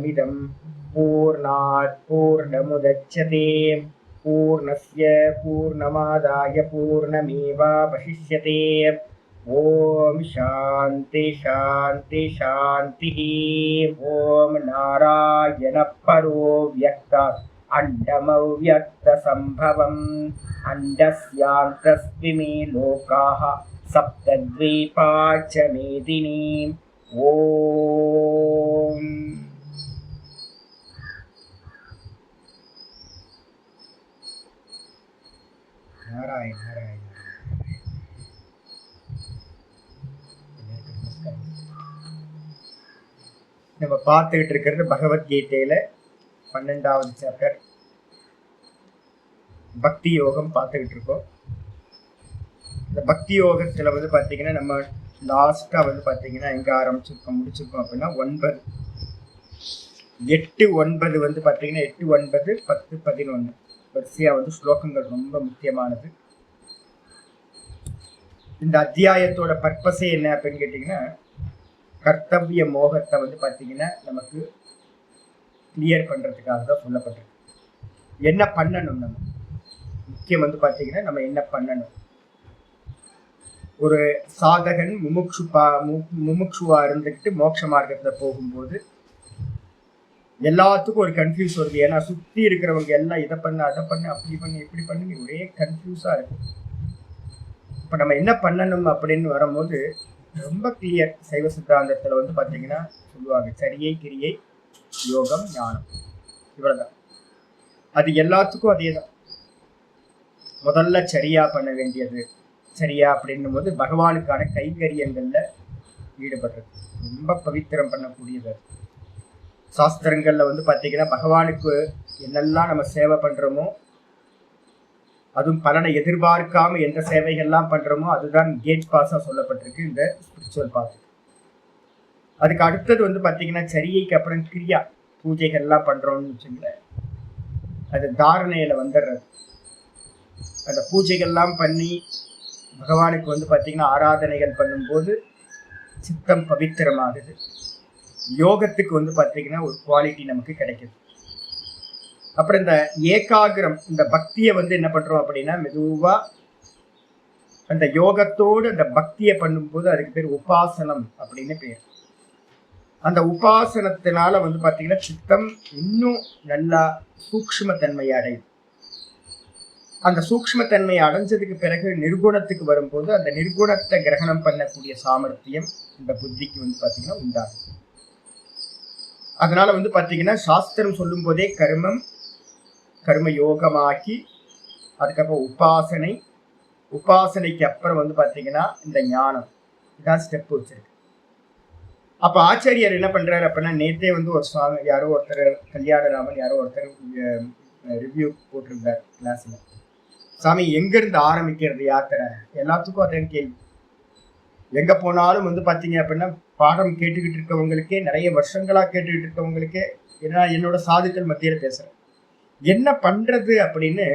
पूर्णमिदं पूर्णात् पूर्णमुदच्यते पूर्णस्य पूर्णमादाय पूर्णमेवावशिष्यते। ओम शांति शांति शांति। ओम नारायण परो व्यक्त अंडमव्यक्त संभवम् अंडस्यान्तस्मिमे लोकाः सप्तद्वीपाच्च मेदिनी। ओम नारायण नारायण। நம்ம பார்த்துக்கிட்டு இருக்கிறது பகவத்கீதையில 12வது சாப்டர் பக்தி யோகம் பார்த்துக்கிட்டு இருக்கோம். இந்த பக்தி யோகத்துல பார்த்தீங்கன்னா நம்ம லாஸ்டா பார்த்தீங்கன்னா எங்க ஆரம்பிச்சிருக்கோம் முடிச்சிருக்கோம் அப்படின்னா 9 8 9 பார்த்தீங்கன்னா 8 9 10 11 வரிசையா ஸ்லோகங்கள் ரொம்ப முக்கியமானது. இந்த அத்தியாயத்தோட பர்பஸே என்ன அப்படின்னு கேட்டீங்கன்னா கர்த்தவிய மோகத்தை பார்த்தீங்கன்னா நமக்கு கிளியர் பண்றதுக்காக தான் சொல்லப்பட்டிருக்கு. என்ன பண்ணணும் நம்ம முக்கியம் பார்த்தீங்கன்னா நம்ம என்ன பண்ணணும். ஒரு சாதகன் முமுட்சுவா இருந்துக்கிட்டு மோட்ச மார்க்கத்துல போகும்போது எல்லாத்துக்கும் ஒரு கன்ஃபியூஸ் வருது. ஏன்னா சுத்தி இருக்கிறவங்க எல்லாம் இதை பண்ண அதை பண்ணு அப்படி பண்ணு இப்படி பண்ணு ஒரே கன்ஃபியூஸா இருக்கு. இப்ப நம்ம என்ன பண்ணணும் அப்படின்னு வரும்போது ரொம்ப கிளியர். சைவ சித்தாந்தத்துல பார்த்தீங்கன்னா சொல்லுவாங்க சரியை கிரியை யோகம் ஞானம், இவ்வளவுதான். அது எல்லாத்துக்கும் அதே தான். முதல்ல சரியா பண்ண வேண்டியது சரியா அப்படின்னும் போது பகவானுக்கான கைங்கரியங்கள்ல ஈடுபடுறது ரொம்ப பவித்திரம் பண்ணக்கூடியது. சாஸ்திரங்கள்ல பார்த்தீங்கன்னா பகவானுக்கு என்னெல்லாம் நம்ம சேவை பண்றோமோ அதுவும் பலனை எதிர்பார்க்காம எந்த சேவைகள்லாம் பண்றோமோ அதுதான் கேட் பாஸா சொல்லப்பட்டிருக்கு இந்த ஸ்பிரிச்சுவல் பாத். அதுக்கு அடுத்தது பார்த்தீங்கன்னா சரிகைக்கு அப்புறம் கிரியா பூஜைகள்லாம் பண்றோம்னு வச்சுங்களேன், அது தாரணையில வந்துடுறது. அந்த பூஜைகள்லாம் பண்ணி பகவானுக்கு பார்த்தீங்கன்னா ஆராதனைகள் பண்ணும்போது சித்தம் பவித்திரமாகுது. யோகத்துக்கு பார்த்தீங்கன்னா ஒரு குவாலிட்டி நமக்கு கிடைக்குது. அப்புறம் இந்த ஏகாகிரம் இந்த பக்தியை என்ன பண்றோம் அப்படின்னா மெதுவா அந்த யோகத்தோடு அந்த பக்தியை பண்ணும்போது அதுக்கு பேர் உபாசனம் அப்படின்னு பேர். அந்த உபாசனத்தினால பார்த்தீங்கன்னா சித்தம் இன்னும் நல்லா சூக்ஷ்ம தன்மையை அடையும். அந்த சூக்ஷ்ம தன்மையை அடைஞ்சதுக்கு பிறகு நிர்குணத்துக்கு வரும்போது அந்த நிர்குணத்தை கிரகணம் பண்ணக்கூடிய சாமர்த்தியம் இந்த புத்திக்கு பார்த்தீங்கன்னா உண்டாகும். அதனால பார்த்தீங்கன்னா சாஸ்திரம் சொல்லும் போதே கர்ம யோகமாக்கி அதுக்கப்புறம் உபாசனைக்கு அப்புறம் பார்த்தீங்கன்னா இந்த ஞானம் இதான் ஸ்டெப் வச்சிருக்கு. அப்ப ஆச்சாரியர் என்ன பண்றாரு அப்படின்னா நேத்தே ஒரு சுவாமி யாரோ ஒருத்தர் கல்யாணராமன் யாரோ ஒருத்தர் ரிவ்யூ போட்டிருந்தார் கிளாஸ்ல. சாமி எங்கிருந்து ஆரம்பிக்கிறது யாத்திரை? எல்லாத்துக்கும் அதே கேள்வி. எங்க போனாலும் பார்த்தீங்க அப்படின்னா பாடம் கேட்டுக்கிட்டு இருக்கவங்களுக்கே நிறைய வருஷங்களா கேட்டுக்கிட்டு இருக்கவங்களுக்கே என்னோட சாதுக்கள் மத்தியில பேசுறேன். என்ன பண்றது அப்படின்னு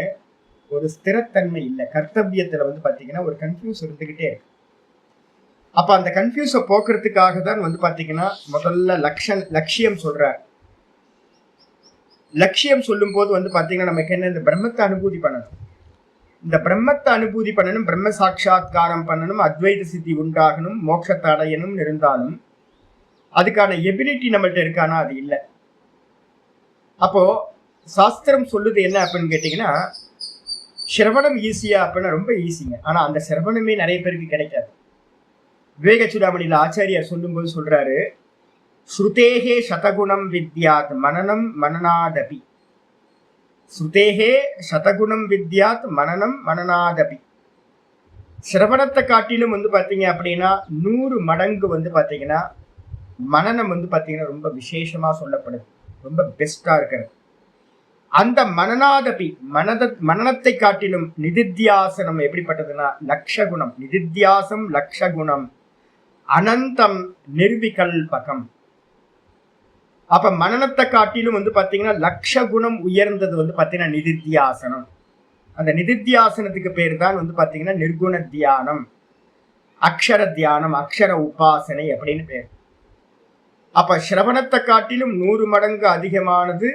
ஒரு ஸ்திரத்தன்மை இல்லை. கர்த்தவியத்துல பார்த்தீங்கன்னா ஒரு கன்ஃபியூஸ் இருந்துகிட்டே இருக்கு. அப்ப அந்த கன்ஃபியூஸை போக்குறதுக்காக தான் பார்த்தீங்கன்னா முதல்ல லட்சியம் சொல்றார். லட்சியம் சொல்லும் போது பார்த்தீங்கன்னா நமக்கு என்ன, இந்த பிரம்மத்தை அனுபூதி பண்ணணும். இந்த பிரம்மத்தை அனுபூதி பண்ணணும், பிரம்ம சாட்சா்காரம் பண்ணணும், அத்வைத சித்தி உண்டாகணும், மோட்சத்தை அடையணும் இருந்தாலும் அதுக்கான எபிலிட்டி நம்மள்ட்ட இருக்கானா? அது இல்லை. அப்போ சாஸ்திரம் சொல்லுது என்ன அப்படின்னு கேட்டீங்கன்னா சிரவணம் ஈஸியா அப்படின்னா ரொம்ப ஈஸிங்க. ஆனா அந்த சிரவணமே நிறைய பேருக்கு கிடைக்காது. விவேக சூடாமணியில ஆச்சாரியார் சொல்லும் போது சொல்றாரு, ஸ்ருதேகே சதகுணம் வித்யாத் மனனம் மனநாதபி. ஸ்ருதேகே சதகுணம் வித்யாத் மனனம் மனநாதபி. சிரவணத்தை காட்டிலும் பார்த்தீங்க அப்படின்னா 100 மடங்கு பார்த்தீங்கன்னா மனனம் பார்த்தீங்கன்னா ரொம்ப விசேஷமா சொல்லப்படுது, ரொம்ப பெஸ்டா இருக்கிறது. அந்த மனநாதபி மனனத்தை காட்டிலும் நிதித்தியாசனம் எப்படிப்பட்டதுன்னா லக்ஷகுணம். நிதித்தியாசம் லக்ஷகுணம் அனந்தம் நிர்விகல்பகம். அப்ப மனனத்தை காட்டிலும் பார்த்தீங்கன்னா லக்ஷகுணம் உயர்ந்தது பார்த்தீங்கன்னா நிதித்தியாசனம். அந்த நிதித்தியாசனத்துக்கு பேர் தான் பார்த்தீங்கன்னா நிர்குண தியானம், அக்ஷர தியானம், அக்ஷர உபாசனை அப்படின்னு பேர். அப்ப சிரவணத்தை காட்டிலும் 100 மடங்கு அதிகமானது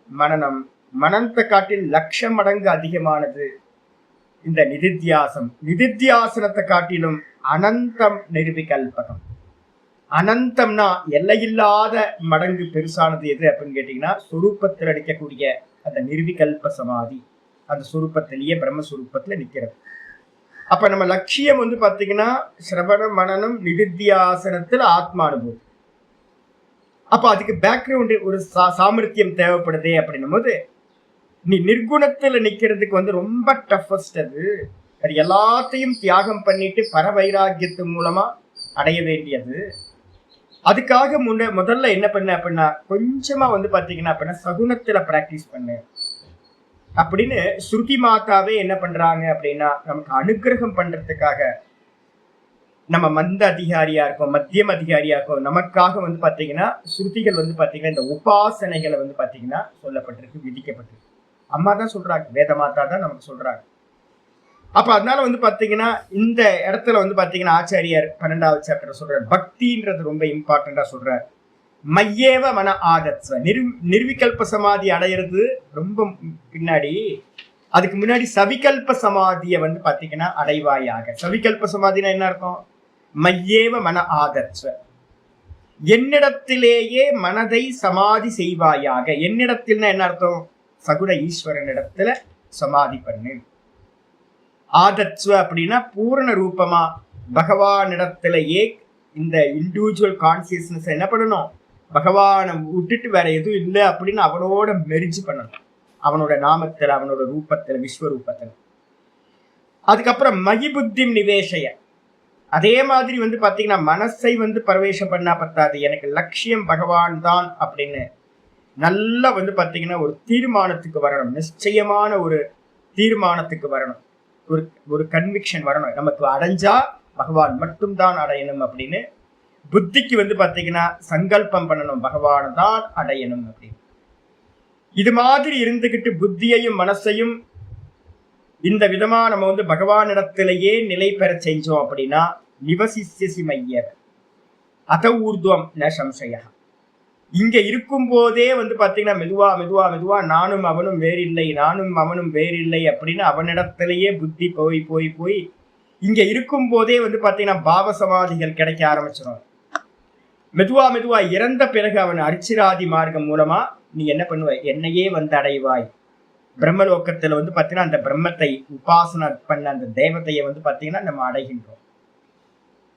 மனனம், மனனத்தை காட்டிலும் 1,00,000 மடங்கு அதிகமானது இந்த நிதித்தியாசம். நிதித்தியாசனத்தை காட்டிலும் அனந்தம் நிர்விகல்பகம். அனந்தம்னா எல்லையில்லாத மடங்கு பெருசானது எது அப்படின்னு கேட்டீங்கன்னா சொரூபத்தில் அடிக்கக்கூடிய அந்த நிர்விகல்ப சமாதி, அந்த சுரூபத்திலேயே பிரம்மஸ்வரூபத்துல நிக்கிறது. அப்ப நம்ம லட்சியம் பாத்தீங்கன்னா சிரவண மனனம் நிதித்தியாசனத்துல ஆத்மானுபவம். அப்ப அதுக்கு பேக்ரவுண்ட் ஒரு சாமர்த்தியம் தேவைப்படுதே அப்படின்னும் போது நீ நிர்குணத்துல நிக்கிறதுக்கு ரொம்ப டஃபஸ்ட். அது எல்லாத்தையும் தியாகம் பண்ணிட்டு பரவைராக்கியத்து மூலமா அடைய வேண்டியது. அதுக்காக முதல்ல என்ன பண்ண அப்படின்னா கொஞ்சமா பாத்தீங்கன்னா அப்படின்னா சகுனத்துல பிராக்டிஸ் பண்ணு அப்படின்னு ஸ்ருதி மாதாவே என்ன பண்றாங்க அப்படின்னா நமக்கு அனுகிரகம் பண்றதுக்காக நம்ம மந்த அதிகாரியா இருக்கோம், மத்தியம் அதிகாரியா இருக்கோம், நமக்காக பாத்தீங்கன்னா ஸ்ருதிகள் பாத்தீங்கன்னா இந்த உபாசனைகளை பாத்தீங்கன்னா சொல்லப்பட்டிருக்கு, விதிக்கப்பட்டிருக்கு. அம்மா தான் சொல்றாங்க, வேத மாதா தான் நமக்கு சொல்றாங்க. அப்ப அதனால பாத்தீங்கன்னா இந்த இடத்துல பாத்தீங்கன்னா ஆச்சாரியார் 12வது சாப்டர் சொல்றாரு, பக்தின்றது ரொம்ப இம்பார்ட்டண்டா சொல்றாரு. மையேவ மன ஆதத்வ, நிர்விகல்ப சமாதி அடையிறது ரொம்ப பின்னாடி. அதுக்கு முன்னாடி சவிகல்ப சமாதியை பாத்தீங்கன்னா அடைவாயாக. சவிகல்ப சமாதினா என்ன அர்த்தம்? மையேவ மன ஆதத்வ, என்னிடத்திலேயே மனதை சமாதி செய்வாயாக. என்னிடத்தில்னா என்ன அர்த்தம்? சகுண ஈஸ்வரனிடத்துல சமாதி பண்ணு. ஆதத்வ அப்படின்னா பூரண ரூபமா பகவானிடத்திலேயே இந்த இண்டிவிஜுவல் கான்சியஸ்னஸ் என்ன பண்ணணும்? பகவானை விட்டுட்டு வேற எதுவும் இல்லை அப்படின்னு அவனோட மெரிஞ்சு பண்ணணும், அவனோட நாமத்துல, அவனோட ரூபத்துல, விஸ்வரூபத்துல. அதுக்கப்புறம் மகி புத்தி நிவேஷய, அதே மாதிரி பாத்தீங்கன்னா மனசை பரவேஷம் பண்ணா பத்தாது, எனக்கு லட்சியம் பகவான் தான் அப்படின்னு நல்லா பாத்தீங்கன்னா ஒரு தீர்மானத்துக்கு வரணும், நிச்சயமான ஒரு தீர்மானத்துக்கு வரணும், ஒரு கன்விக்ஷன் வரணும். நமக்கு அடைஞ்சா பகவான் மட்டும்தான் அடையணும் அப்படின்னு புத்திக்கு பாத்தீங்கன்னா சங்கல்பம் பண்ணணும், பகவான் தான் அடையணும் அப்படின்னு. இது மாதிரி இருந்துகிட்டு புத்தியையும் மனசையும் இந்த விதமா நம்ம பகவானிடத்திலேயே நிலை பெற செஞ்சோம் அப்படின்னா நிவசிசி மைய அத ஊர்துவம் ந சம்சய. இங்க இருக்கும் போதே பாத்தீங்கன்னா மெதுவா மெதுவா மெதுவா நானும் அவனும் வேறில்லை, நானும் அவனும் வேறில்லை அப்படின்னு அவனிடத்திலேயே புத்தி போய் போய் போய் இங்க இருக்கும் போதே பாத்தீங்கன்னா பாவ சமாதிகள் கிடைக்க ஆரம்பிச்சிடும். மெதுவா மெதுவா இறந்த பிறகு அவன் அர்ச்சிராதி மார்க்கம் மூலமா நீ என்ன பண்ணுவ? என்னையே அடைவாய். பிரம்மலோக்கத்துல பாத்தீங்கன்னா அந்த பிரம்மத்தை உபாசனை பண்ண அந்த தேவதையை பாத்தீங்கன்னா நம்ம அடைகின்றோம்.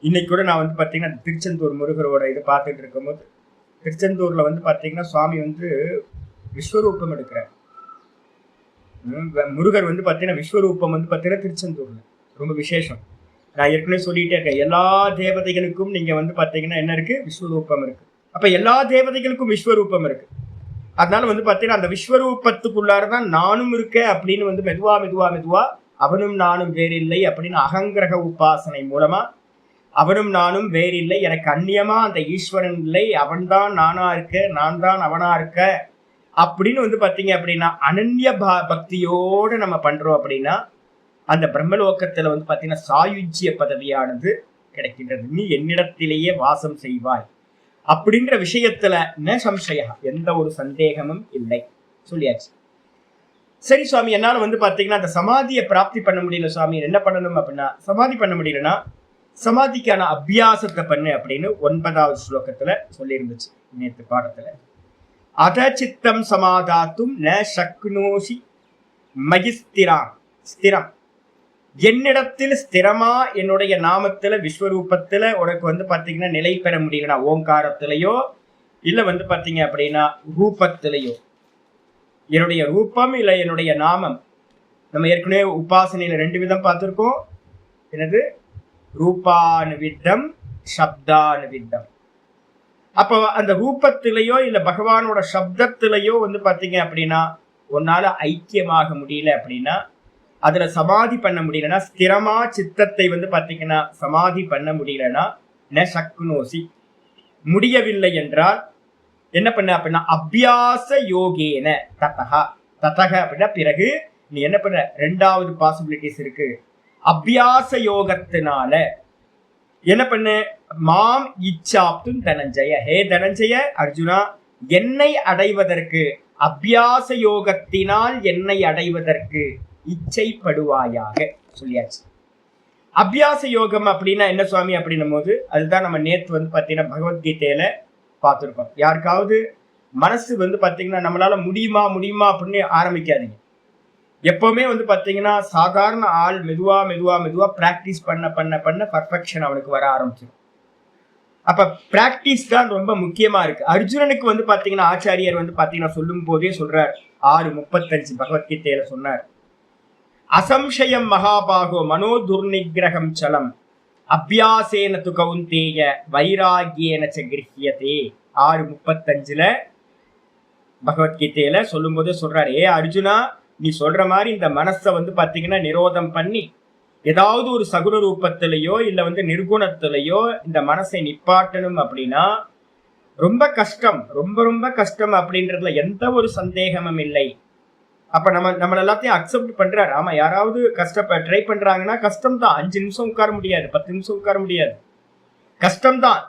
இன்னைக்கு கூட நான் பாத்தீங்கன்னா திருச்செந்தூர் முருகரோட இது பார்த்துட்டு இருக்கும் போது திருச்செந்தூர்ல பாத்தீங்கன்னா சுவாமி விஸ்வரூபம் எடுக்கிறார். முருகர் பாத்தீங்கன்னா விஸ்வரூபம் பாத்தீங்கன்னா திருச்செந்தூர்ல ரொம்ப விசேஷம். நான் ஏற்கனவே சொல்லிட்டே இருக்கேன், எல்லா தேவதைகளுக்கும் நீங்க பாத்தீங்கன்னா என்ன இருக்கு? விஸ்வரூபம் இருக்கு. அப்ப எல்லா தேவதைகளுக்கும் விஸ்வரூபம் இருக்கு. அதனால பாத்தீங்கன்னா அந்த விஸ்வரூபத்துக்குள்ளாரதான் நானும் இருக்கேன் அப்படின்னு மெதுவா மெதுவா மெதுவா அவனும் நானும் வேறில்லை அப்படின்னு அகங்கிரக உபாசனை மூலமா அவனும் நானும் வேறில்லை, எனக்கு அந்நியமா அந்த ஈஸ்வரன் இல்லை, அவன் தான் நானா இருக்க, நான் தான் அவனா இருக்க அப்படின்னு பாத்தீங்க அப்படின்னா அனன்ய பக்தியோடு நம்ம பண்றோம் அப்படின்னா அந்த பிரம்மலோகத்துல பாத்தீங்கன்னா சாயுஜ்ய பதவியானது கிடைக்கின்றது. நீ என்னிடத்திலேயே வாசம் செய்வாய் அப்படின்ற விஷயத்துல ந சம்சய, எந்த ஒரு சந்தேகமும் இல்லை சொல்லியாச்சு. சரி சுவாமி, என்னால பாத்தீங்கன்னா அந்த சமாதியை பிராப்தி பண்ண முடியல சுவாமி, என்ன பண்ணணும் அப்படின்னா சமாதி பண்ண முடியலன்னா சமாதிக்கான அபியாசத்தை பண்ணு அப்படின்னு 9வது ஸ்லோகத்துல சொல்லி இருந்துச்சு நேற்று பாடத்துல. அத சித்தம் சமாதாத்தும் ந சக்னோசி மகிஸ்திராம், ஸ்திரம், என்னிடத்தில் ஸ்திரமா என்னுடைய நாமத்துல விஸ்வரூபத்துல உனக்கு பாத்தீங்கன்னா நிலை பெற முடியலன்னா ஓங்காரத்திலேயோ இல்ல பாத்தீங்க அப்படின்னா ரூபத்திலேயோ, என்னுடைய ரூபம் இல்ல என்னுடைய நாமம். நம்ம ஏற்கனவே உபாசனையில 2 விதம் பார்த்திருக்கோம். என்னது? ரூபானுவித்தம், சப்தானுவித்தம். அப்ப அந்த ரூபத்திலேயோ இல்ல பகவானோட சப்தத்திலேயோ பாத்தீங்க அப்படின்னா உன்னால ஐக்கியமாக முடியல அப்படின்னா, அதுல சமாதி பண்ண முடியலன்னா, ஸ்திரமா சித்தத்தை பாத்தீங்கன்னா சமாதி பண்ண முடியலன்னா ந சக்னோசி, முடியவில்லை என்றால் என்ன பண்ண அப்படின்னா அபியாச யோகேன ததஹ. ததஹ அப்படின்னா பிறகு நீ என்ன பண்ண? 2வது பாசிபிலிட்டிஸ் இருக்கு. அபியாச யோகத்தினால என்ன பண்ணு? மாம் இச்சாப்தும் தனஞ்சய, ஹே தனஞ்சய அர்ஜுனா, என்னை அடைவதற்கு அபியாச யோகத்தினால் என்னை அடைவதற்கு இச்சைப்படுவாயாக சொல்லியாச்சு. அபியாச யோகம் அப்படின்னா என்ன சுவாமி அப்படின்னும் போது அதுதான் நம்ம நேற்று வந்து பார்த்தீங்கன்னா பகவத்கீதையில பார்த்துருக்கோம். யாருக்காவது மனசு வந்து பார்த்தீங்கன்னா நம்மளால முடியுமா முடியுமா அப்படின்னு ஆரம்பிக்காதீங்க. எப்பவுமே வந்து பார்த்தீங்கன்னா சாதாரண ஆள் மெதுவா மெதுவா மெதுவா பிராக்டிஸ் பண்ண பண்ண பண்ண பர்ஃபெக்ஷன் அவனுக்கு வர ஆரம்பிச்சிடும். அப்ப பிராக்டிஸ் தான் ரொம்ப முக்கியமா இருக்கு. அர்ஜுனனுக்கு வந்து பாத்தீங்கன்னா ஆச்சாரியர் வந்து பாத்தீங்கன்னா சொல்லும் போதே சொல்றார், 6:35 பகவத்கீதையில சொன்னார், அசம்சயம் மகாபாகோ மனோ துர்நிகிரகம் சலம் அபியாசேன து கௌந்தேய வைராகியேன ச கிரஹ்யதே. 6:35 பகவத்கீதையில சொல்லும் போதே சொல்றாரு, ஏ அர்ஜுனா, நீ சொல்ற மாதிரி இந்த மனசை வந்து பாத்தீங்கன்னா நிரோதம் பண்ணி ஏதாவது ஒரு சகுன ரூபத்திலேயோ இல்ல வந்து நிர்குணத்திலேயோ இந்த மனசை நிப்பாட்டணும் அப்படின்னா ரொம்ப கஷ்டம், ரொம்ப ரொம்ப கஷ்டம் அப்படின்றதுல எந்த ஒரு சந்தேகமும் இல்லை. அப்ப நம்ம எல்லாத்தையும் அக்செப்ட் பண்றாரு. ஆமா, யாராவது ட்ரை பண்றாங்கன்னா கஷ்டம் தான். 5 நிமிஷம் உட்கார முடியாது, 10 நிமிஷம் உட்கார முடியாது, கஷ்டம்தான்.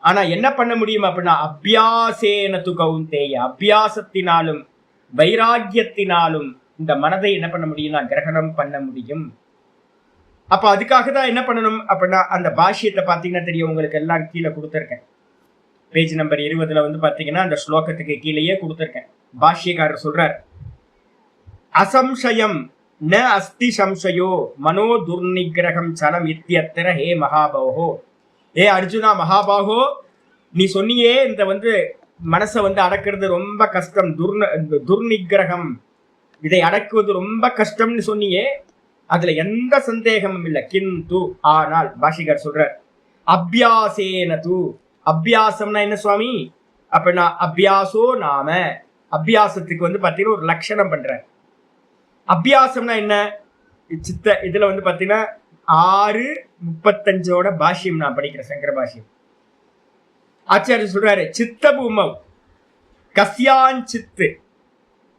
ஆனா என்ன பண்ண முடியும் அப்படின்னா அபியாசேன து கௌந்தேய, அபியாசத்தினாலும் வைராகியத்தினாலும் இந்த மனதை என்ன பண்ண முடியும்னா கிரகணம் பண்ண முடியும். அப்ப அதுக்காக தான் என்ன பண்ணணும் அப்படின்னா அந்த பாஷ்யத்தை பாத்தீங்கன்னா தெரியும், உங்களுக்கு எல்லாம் கீழே கொடுத்துருக்கேன். பேஜ் நம்பர் 20 வந்து பாத்தீங்கன்னா அந்த ஸ்லோகத்துக்கு கீழேயே கொடுத்துருக்கேன். பாஷ்யக்காரர் சொல்றார், அசம்சயம் ந அஸ்தி சம்சயோ மனோ துர்நிகிரகம் சலம் இத்தியத்திர ஹே மகாபாகோ. ஏ அர்ஜுனா மகாபாகோ, நீ சொன்னியே இந்த வந்து மனசை வந்து அடக்கிறது ரொம்ப கஷ்டம், துர்நிகிரகம், இதை அடக்குவது ரொம்ப கஷ்டம்னு சொன்னியே, அதுல எந்த சந்தேகமும் இல்லை. கிந்து, ஆனால் பாஷிகர் சொல்ற அபியாசேன து, அபியாசம்னா என்ன சுவாமி அப்படின்னா அபியாசோ நாம, அபியாசத்துக்கு வந்து பாத்தீங்கன்னா ஒரு லட்சணம் பண்ற. அபியாசம்னா என்ன, சித்த இதுல வந்து பாத்தீங்கன்னா 6:35 பாஷ்யம் நான் படிக்கிறேன், சங்கர பாஷ்யம். ஆச்சாரிய சொல்றாரு, சித்த பூமவ் கஸ்யாஞ்சித்து,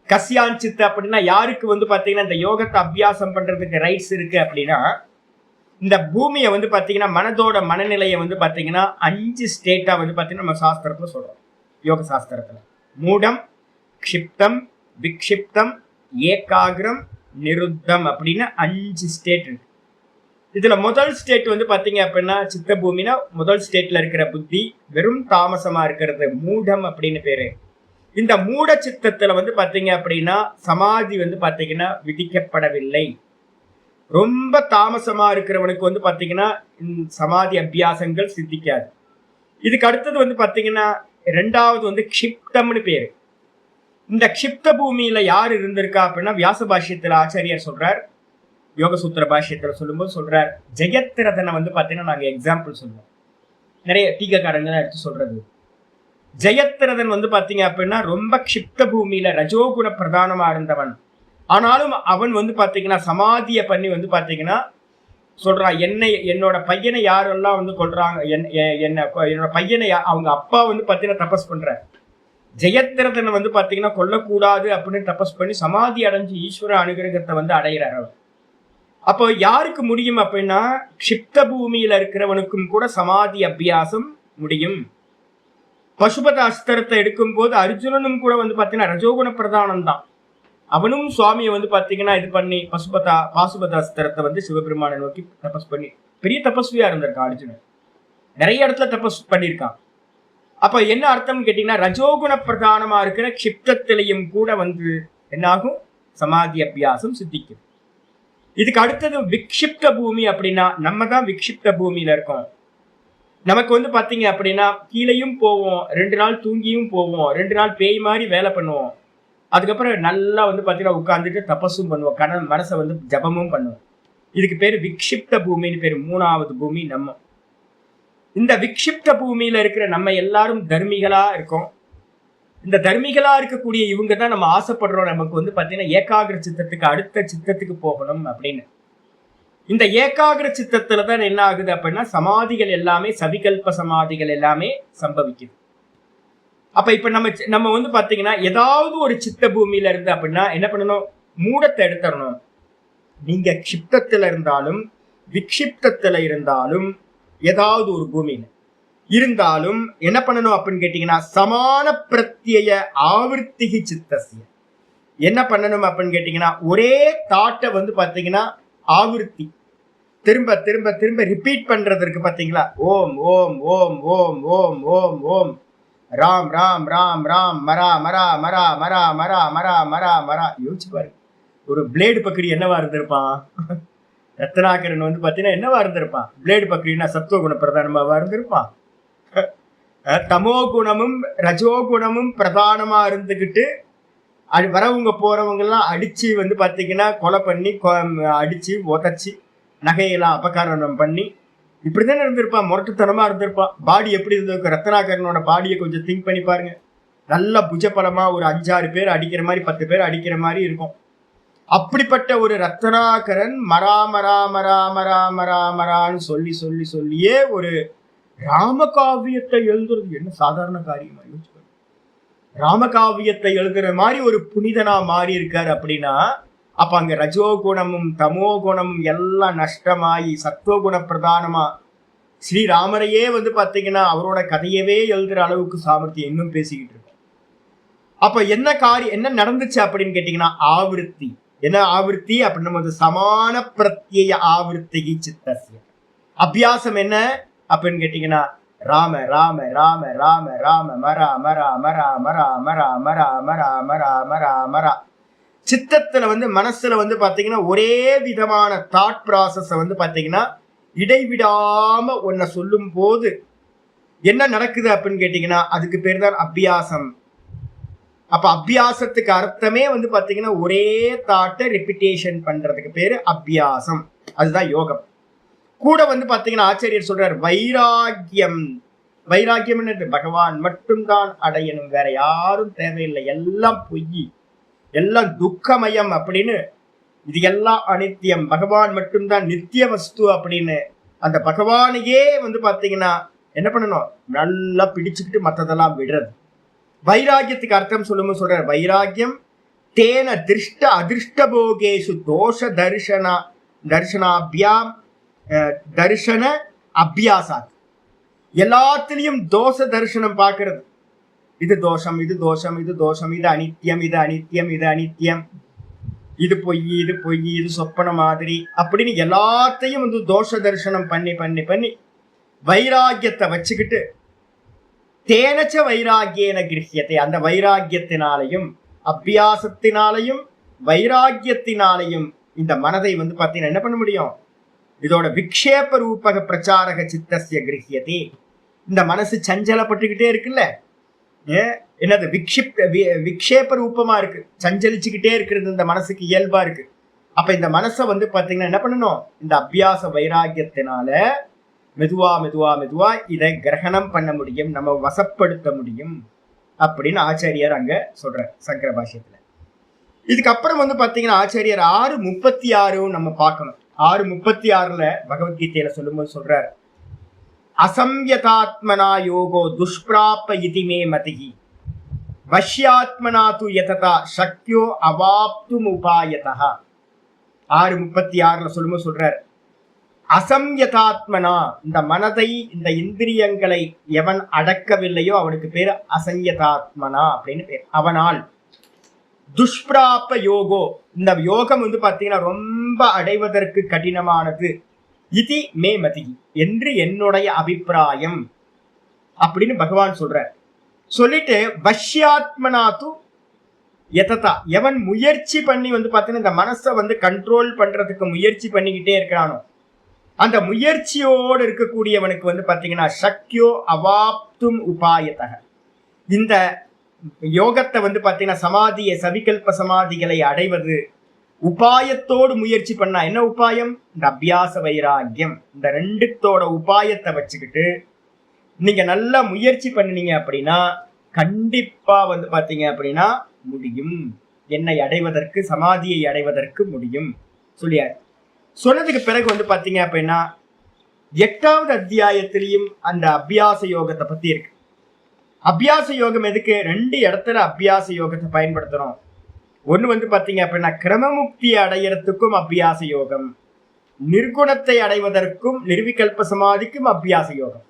கஸ்யாஞ்சித்து அப்படின்னா யாருக்கு வந்து பாத்தீங்கன்னா இந்த யோகத்தை அபியாசம் பண்றதுக்கு ரைட்ஸ் இருக்கு அப்படின்னா, இந்த பூமியை வந்து பாத்தீங்கன்னா மனதோட மனநிலையை வந்து பாத்தீங்கன்னா 5 ஸ்டேட்டா வந்து பாத்தீங்கன்னா நம்ம சாஸ்திரத்துல சொல்றோம். யோக சாஸ்திரத்துல மூடம், க்ஷிப்தம், விக்ஷிப்தம், ஏகாகிரம், நிருத்தம் அப்படின்னு 5 ஸ்டேட் இருக்கு. இதுல முதல் ஸ்டேட் வந்து பாத்தீங்க அப்படின்னா சித்த பூமினா முதல் ஸ்டேட்ல இருக்கிற புத்தி வெறும் தாமசமா இருக்கிறது மூடம் அப்படின்னு பேரு. இந்த மூட சித்தத்துல வந்து பாத்தீங்க அப்படின்னா சமாதி வந்து பாத்தீங்கன்னா விதிக்கப்படவில்லை. ரொம்ப தாமசமா இருக்கிறவனுக்கு வந்து பாத்தீங்கன்னா சமாதி அபியாசங்கள் சித்திக்காது. இதுக்கு அடுத்தது வந்து பாத்தீங்கன்னா 2வது வந்து க்ஷிப்தம்னு பேரு. இந்த க்ஷிப்த பூமியில யார் இருந்திருக்கா அப்படின்னா வியாச பாஷ்யத்துல ஆச்சாரியர் சொல்றார், யோகசூத்திர பாஷ்யத்துல சொல்லும்போது சொல்றார், ஜெயத்ரதனை வந்து பாத்தீங்கன்னா நாங்க எக்ஸாம்பிள் சொல்லுவோம், நிறைய டீக்காரங்க எடுத்து சொல்றது. ஜெயத்ரதன் வந்து பாத்தீங்க அப்படின்னா ரொம்ப க்ஷிப்த பூமியில ரஜோகுண பிரதானமா இருந்தவன். ஆனாலும் அவன் வந்து பாத்தீங்கன்னா சமாதிய பண்ணி வந்து பாத்தீங்கன்னா சொல்றான், என்னோட பையனை யாரெல்லாம் வந்து கொள்றாங்க, என்னோட பையனை அவங்க அப்பா வந்து பாத்தீங்கன்னா தபஸ் பண்ற. ஜெயத்ரதனை வந்து பாத்தீங்கன்னா கொல்லக்கூடாது அப்படின்னு தபஸ் பண்ணி சமாதி அடைஞ்சு ஈஸ்வர அனுகிரகத்தை வந்து அடைகிறார் அவர். அப்போ யாருக்கு முடியும் அப்படின்னா க்ஷிப்த பூமியில இருக்கிறவனுக்கும் கூட சமாதி அபியாசம் முடியும். பசுபத அஸ்திரத்தை எடுக்கும் போது அர்ஜுனனும் கூட வந்து பாத்தீங்கன்னா ரஜோகுண பிரதானம் தான். அவனும் சுவாமியை வந்து பாத்தீங்கன்னா இது பண்ணி பாசுபத அஸ்திரத்தை வந்து சிவபெருமானை நோக்கி தபஸ் பண்ணி பெரிய தபஸ்வியா இருந்திருக்கான் அர்ஜுனன். நிறைய இடத்துல தபஸ் பண்ணியிருக்கான். அப்ப என்ன அர்த்தம் கேட்டீங்கன்னா ரஜோகுண பிரதானமா இருக்கிற க்ஷிப்தத்திலையும் கூட வந்து என்னாகும் சமாதி அபியாசம் சித்திக்கும். இதுக்கு அடுத்தது விக்ஷிப்த பூமி அப்படின்னா நம்ம தான் விக்ஷிப்த பூமியில இருக்கோம். நமக்கு வந்து பாத்தீங்க அப்படின்னா கீழையும் போவோம், 2 நாள் தூங்கியும் போவோம், 2 நாள் பேய் மாதிரி வேலை பண்ணுவோம், அதுக்கப்புறம் நல்லா வந்து பாத்தீங்கன்னா உட்கார்ந்துட்டு தபஸும் பண்ணுவோம், மனசை வந்து ஜபமும் பண்ணுவோம். இதுக்கு பேரு விக்ஷிப்த பூமின்னு பேரு. 3வது பூமி நம்ம. இந்த விக்ஷிப்த பூமியில இருக்கிற நம்ம எல்லாரும் தர்மிகளா இருக்கோம். இந்த தர்மிகளா இருக்கக்கூடிய இவங்க தான் நம்ம ஆசைப்படுறோம், நமக்கு வந்து பாத்தீங்கன்னா ஏகாகிர சித்தத்துக்கு அடுத்த சித்தத்துக்கு போகணும் அப்படின்னு. இந்த ஏகாகிர சித்தத்துல தான் என்ன ஆகுது அப்படின்னா சமாதிகள் எல்லாமே சவிகல்ப சமாதிகள் எல்லாமே சம்பவிக்குது. அப்ப இப்ப நம்ம வந்து பாத்தீங்கன்னா ஏதாவது ஒரு சித்த பூமியில இருந்து அப்படின்னா என்ன பண்ணணும், மூடத்தை எடுத்துடணும். நீங்க க்ஷிப்தத்துல இருந்தாலும் விக்ஷிப்தத்துல இருந்தாலும் ஏதாவது ஒரு பூமியில இருந்தாலும் என்ன பண்ணணும் அப்படின்னு கேட்டீங்கன்னா சமான பிரத்யய ஆவர்த்திகி சித்தசிய. என்ன பண்ணணும் அப்படின்னு கேட்டீங்கன்னா ஒரே தாட்டை வந்து பாத்தீங்கன்னா ஆவர்த்தி திரும்ப திரும்ப திரும்ப ரிப்பீட் பண்றதற்கு பாத்தீங்களா, ஓம் ஓம் ஓம் ஓம் ஓம் ஓம் ஓம் ராம் ராம் ராம் ராம் மரா மரா மரா மரா மரா மரா மரா மரா. யோசிச்சு பாருங்க, ஒரு பிளேடு பக்கடி என்னவா இருந்திருப்பான்? ரத்னாகரன் வந்து பாத்தீங்கன்னா என்னவா இருந்திருப்பான்? பிளேடு பக்கடினா சத்துவகுண பிரதானமாவா இருந்திருப்பான்? தமோ குணமும் ரஜோ குணமும் பிரதானமா இருந்துகிட்டு வரவங்க போறவங்க எல்லாம் அடிச்சு வந்து பாத்தீங்கன்னா கொலை பண்ணி அடிச்சு உதச்சி நகையெல்லாம் அபகாரம் பண்ணி இப்படிதானே இருந்திருப்பான். முரட்டுத்தனமா இருந்திருப்பான். பாடி எப்படி இருந்திருக்கும்? ரத்னாகரனோட பாடியை கொஞ்சம் திங்க் பண்ணி பாருங்க. நல்ல புஜபலமா ஒரு 5-6 பேர் அடிக்கிற மாதிரி 10 பேர் அடிக்கிற மாதிரி இருக்கும். அப்படிப்பட்ட ஒரு ரத்னாகரன் மரா மரா மரா மரா மரா மரான்னு சொல்லி சொல்லி சொல்லியே ஒரு ராமகாவியத்தை எழுதுறது என்ன சாதாரண காரியமா? யோசிச்சு ராமகாவியத்தை எழுதுற மாதிரி ஒரு புனிதனா மாறி இருக்காரு அப்படின்னா, அப்ப அங்க ரஜோ குணமும் தமோ குணமும் எல்லாம் நஷ்டமாயி சத்துவகுண பிரதானமா ஸ்ரீராமரையே வந்து பாத்தீங்கன்னா அவரோட கதையவே எழுதுற அளவுக்கு சாமர்த்தியம் இன்னும் பேசிக்கிட்டு இருக்கோம். அப்ப என்ன நடந்துச்சு அப்படின்னு கேட்டீங்கன்னா ஆவருத்தி. என்ன ஆவருத்தி அப்படின்னு சமான பிரத்யய ஆவருத்தி சித்தசிய. அபியாசம் என்ன அப்படின்னு கேட்டீங்கன்னா ராம ராம ராம ராம ராம மரா மரா மரா மரா மரா மரா மரா மரா மரா மரா. சித்தத்துல வந்து மனசுல வந்து பாத்தீங்கன்னா ஒரே விதமான தாட் ப்ராசஸ் வந்து பாத்தீங்கன்னா இடைவிடாம ஒன்ன சொல்லும் போது என்ன நடக்குது அப்படின்னு கேட்டீங்கன்னா அதுக்கு பேர் தான் அபியாசம். அப்ப அபியாசத்துக்கு அர்த்தமே வந்து பாத்தீங்கன்னா ஒரே தாட்டை ரிப்பிட்டேஷன் பண்றதுக்கு பேரு அபியாசம். அதுதான் யோகம். கூட வந்து பாத்தீங்கன்னா ஆச்சாரியர் சொல்றார் வைராக்கியம். வைராக்கியம் என்ன? பகவான் மட்டும்தான் அடையணும், வேற யாரும் தேவையில்லை, எல்லாம் பொய், எல்லாம் துக்கமயம் அப்படின்னு. இது எல்லாம் அனித்தியம், பகவான் மட்டும்தான் நித்திய வஸ்து அப்படின்னு அந்த பகவானையே வந்து பாத்தீங்கன்னா என்ன பண்ணணும்? நல்லா பிடிச்சுக்கிட்டு மற்றதெல்லாம் விடுறது. வைராக்கியத்துக்கு அர்த்தம் சொல்லும்போது சொல்ற வைராக்கியம் தேன திருஷ்ட அதிருஷ்ட போகேஷு தோஷ தர்ஷனாபியாம் தர்ஷன அபியாசாத். எல்லாத்திலையும் தோஷ தரிசனம் பார்க்கறது. இது தோஷம், இது தோஷம், இது தோஷம், இது அனித்தியம், இது அனித்தியம், இது அனித்தியம், இது பொய், இது பொய், இது சொப்பன மாதிரி அப்படின்னு எல்லாத்தையும் வந்து தோஷ தரிசனம் பண்ணி பண்ணி பண்ணி வைராக்கியத்தை வச்சுக்கிட்டு தேனச்ச வைராக்கியன கிரகியத்தை. அந்த வைராக்கியத்தினாலையும் அபியாசத்தினாலையும் வைராக்கியத்தினாலையும் இந்த மனதை வந்து பார்த்தீங்கன்னா என்ன பண்ண முடியும்? இதோட விக்ஷேப ரூபக பிரச்சாரக சித்தசிய கிரகியதே. இந்த மனசு சஞ்சலப்பட்டுக்கிட்டே இருக்குல்ல, என்னது விக்ஷேப ரூபமா இருக்கு, சஞ்சலிச்சுக்கிட்டே இருக்கிறது இந்த மனசுக்கு இயல்பா இருக்கு. அப்ப இந்த மனசை வந்து பாத்தீங்கன்னா என்ன பண்ணணும்? இந்த அபியாச வைராக்கியத்தினால மெதுவா மெதுவா மெதுவா இதை கிரகணம் பண்ண முடியும், நம்ம வசப்படுத்த முடியும் அப்படின்னு ஆச்சாரியர் அங்க சொல்ற சங்கர பாஷ்யத்துல. இதுக்கப்புறம் வந்து பாத்தீங்கன்னா ஆச்சாரியர் 6:36 நம்ம பார்க்கணும். 6:36 பகவத்கீதையில சொல்லும்போது சொல்றார், அசம்யதாத்மனா யோகோ துஷ்பிராப இதிமே மதிஹி வஷ்யாத்மனா து யததா சக்யோ அவாப்தும் உபாயதா. 6:36 சொல்லும்போது சொல்றார், அசம்யதாத்மனா, இந்த மனதை இந்த இந்திரியங்களை எவன் அடக்கவில்லையோ அவனுக்கு பேரு அசம்யதாத்மனா அப்படின்னு பேர். அவனால் துஷ்பிராப யோகோ, இந்த யோகம் வந்து பாத்தீங்கன்னா ரொம்ப அடைவதற்கு கடினமானது, இதி மே மதி என்று என்னுடைய அபிப்பிராயம் அப்படின்னு பகவான் சொல்ற. சொல்லிட்டு வஷ்யாத்மனாத்து யததா, எவன் முயற்சி பண்ணி வந்து பாத்தீங்கன்னா இந்த மனசை வந்து கண்ட்ரோல் பண்றதுக்கு முயற்சி பண்ணிக்கிட்டே இருக்கிறானோ அந்த முயற்சியோடு இருக்கக்கூடியவனுக்கு வந்து பாத்தீங்கன்னா சக்யோ அவாப்தும் உபாயத்தக, இந்த யோகத்தை வந்து பாத்தீங்கன்னா சமாதியை சவிகல்ப சமாதிகளை அடைவது உபாயத்தோடு முயற்சி பண்ணா. என்ன உபாயம்? இந்த அபியாச வைராக்கியம். இந்த ரெண்டுத்தோட உபாயத்தை வச்சுக்கிட்டு நீங்க நல்லா முயற்சி பண்ணினீங்க அப்படின்னா கண்டிப்பா வந்து பாத்தீங்க அப்படின்னா முடியும், என்னை அடைவதற்கு, சமாதியை அடைவதற்கு முடியும் சொல்லியாரு. சொன்னதுக்கு பிறகு வந்து பாத்தீங்க அப்படின்னா 8வது அத்தியாயத்திலையும் அந்த அபியாச யோகத்தை பத்தி இருக்கு. அபியாச யோகம் எதுக்கு? 2 இடத்துல அபியாச யோகத்தை பயன்படுத்துறோம். ஒண்ணு வந்து பாத்தீங்க அப்படின்னா கிரமமுக்தி அடையறதுக்கும் அபியாச யோகம், நிர்குணத்தை அடைவதற்கும் நிர்விகல்ப சமாதிக்கும் அபியாச யோகம்.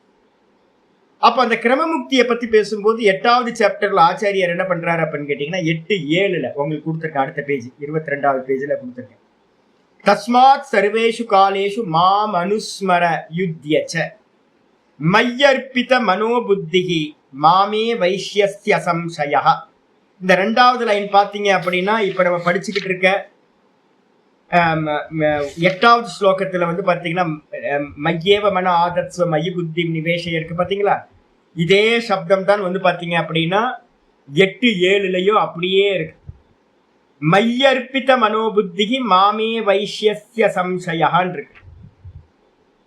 அப்ப அந்த கிரமமுக்தியை பத்தி பேசும்போது 8வது சாப்டர்ல ஆச்சாரியார் என்ன பண்றாரு அப்படின்னு கேட்டீங்கன்னா 8:7 உங்களுக்கு கொடுத்துருக்கேன். அடுத்த பேஜ் 22வது பேஜ்ல கொடுத்துருக்கேன். தஸ்மாத் சர்வேஷு காலேஷு மாம் அனுஸ்மர யுத்யச்ச மையர்ப்பித மனோபுத்திகி மாமே வைஷ்யஸ்ய சம்சய. இந்த 2வது லைன் பாத்தீங்க அப்படின்னா இப்ப நம்ம படிச்சுக்கிட்டு இருக்க 8வது ஸ்லோகத்துல வந்து பாத்தீங்கன்னா மையேவ மன ஆதத்ஸ்வ மைய புத்தி நிவேஷம் இருக்கு பாத்தீங்களா. இதே சப்தம் தான் வந்து பாத்தீங்க அப்படின்னா 8:7 அப்படியே இருக்கு. மையர்ப்பித மனோபுத்திகி மாமே வைஷ்யஸ்ய சம்சயான் இருக்கு.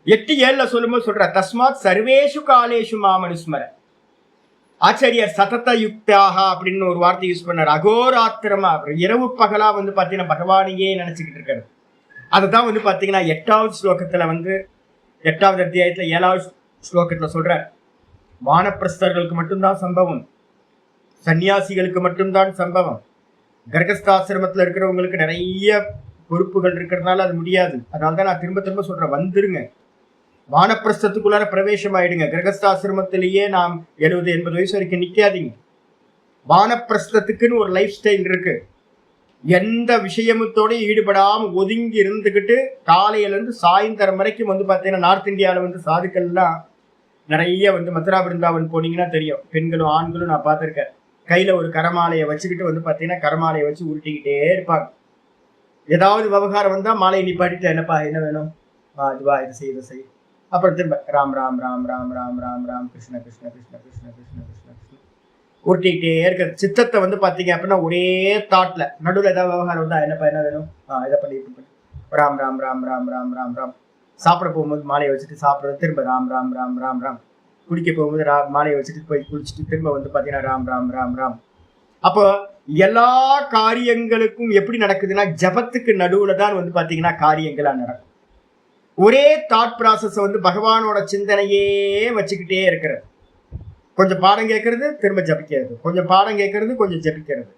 8:7 சொல்லும்போது சொல்ற தஸ்மாத் சர்வேஷு காலேஷு மாமனுஸ்மர. ஆச்சாரியார் சதத யுக்தாக அப்படின்னு ஒரு வார்த்தை யூஸ் பண்ணார். அகோராத்திரமா இரவு பகலா வந்து பாத்தீங்கன்னா பகவானையே நினைச்சுக்கிட்டு இருக்காரு. அதுதான் வந்து பாத்தீங்கன்னா 8வது ஸ்லோகத்துல வந்து 8வது அத்தியாயத்துல 7வது ஸ்லோகத்துல சொல்ற வானப்பிரஸ்தர்களுக்கு மட்டும்தான் சம்பவம், சன்னியாசிகளுக்கு மட்டும்தான் சம்பவம். கர்கஸ்தாசிரமத்துல இருக்கிறவங்களுக்கு நிறைய பொறுப்புகள் இருக்கிறதுனால அது முடியாது. அதனாலதான் நான் திரும்ப திரும்ப சொல்றேன், வந்துருங்க, வானப்பிரஸ்தத்துக்குள்ளார பிரவேசம் ஆயிடுங்க. கிரகஸ்தாசிரமத்திலேயே நாம் 70-80 வயசு வரைக்கும் நிக்காதீங்க. வானப்பிரஸ்தத்துக்குன்னு ஒரு லைஃப் ஸ்டைல் இருக்கு. எந்த விஷயத்தோட ஈடுபடாம ஒதுங்கி இருந்துகிட்டு காலையில இருந்து சாயந்தரம் வரைக்கும் வந்து பாத்தீங்கன்னா நார்த் இந்தியாவில வந்து சாதுக்கள்லாம் நிறைய வந்து மதுரா பிருந்தாவன் போனீங்கன்னா தெரியும், பெண்களும் ஆண்களும் நான் பார்த்திருக்கேன். கையில ஒரு கரமாலையை வச்சுக்கிட்டு வந்து பாத்தீங்கன்னா கரமாலையை வச்சு உருட்டிக்கிட்டே இருப்பாங்க. ஏதாவது விவகாரம் வந்தா மாலையை நிப்பாட்டிட்டு என்னப்பா என்ன வேணும், இதுவா இது செய் இதை செய், அப்புறம் திரும்ப ராம் ராம் ராம் ராம் ராம் ராம் ராம் கிருஷ்ண கிருஷ்ண கிருஷ்ண கிருஷ்ண கிருஷ்ண கிருஷ்ண கிருஷ்ண உருட்டிக்கிட்டே இருக்கிற சித்தத்தை வந்து பாத்தீங்க அப்படின்னா ஒரே தாட்ல. நடுவில் ஏதாவது விவகாரம் வந்தா என்னப்பா என்ன வேணும், இதை பண்ணி இப்படி பண்ணி ராம் ராம் ராம் ராம் ராம் ராம் ராம். சாப்பிட போகும்போது மாலையை வச்சுட்டு சாப்பிட்றது திரும்ப ராம் ராம் ராம் ராம் ராம். குடிக்க போகும்போது மாலையை வச்சுட்டு போய் குளிச்சுட்டு திரும்ப வந்து பாத்தீங்கன்னா ராம் ராம் ராம் ராம். அப்போ எல்லா காரியங்களுக்கும் எப்படி நடக்குதுன்னா ஜபத்துக்கு நடுவுல தான் வந்து பாத்தீங்கன்னா காரியங்களா நடக்கும். ஒரே தாட் ப்ராசஸ் வந்து பகவானோட சிந்தனையே வச்சுக்கிட்டே இருக்கிறது. கொஞ்சம் பாடம் கேட்கறது திரும்ப ஜபிக்கிறது, கொஞ்சம் பாடம் கேட்கறது கொஞ்சம் ஜபிக்கிறது,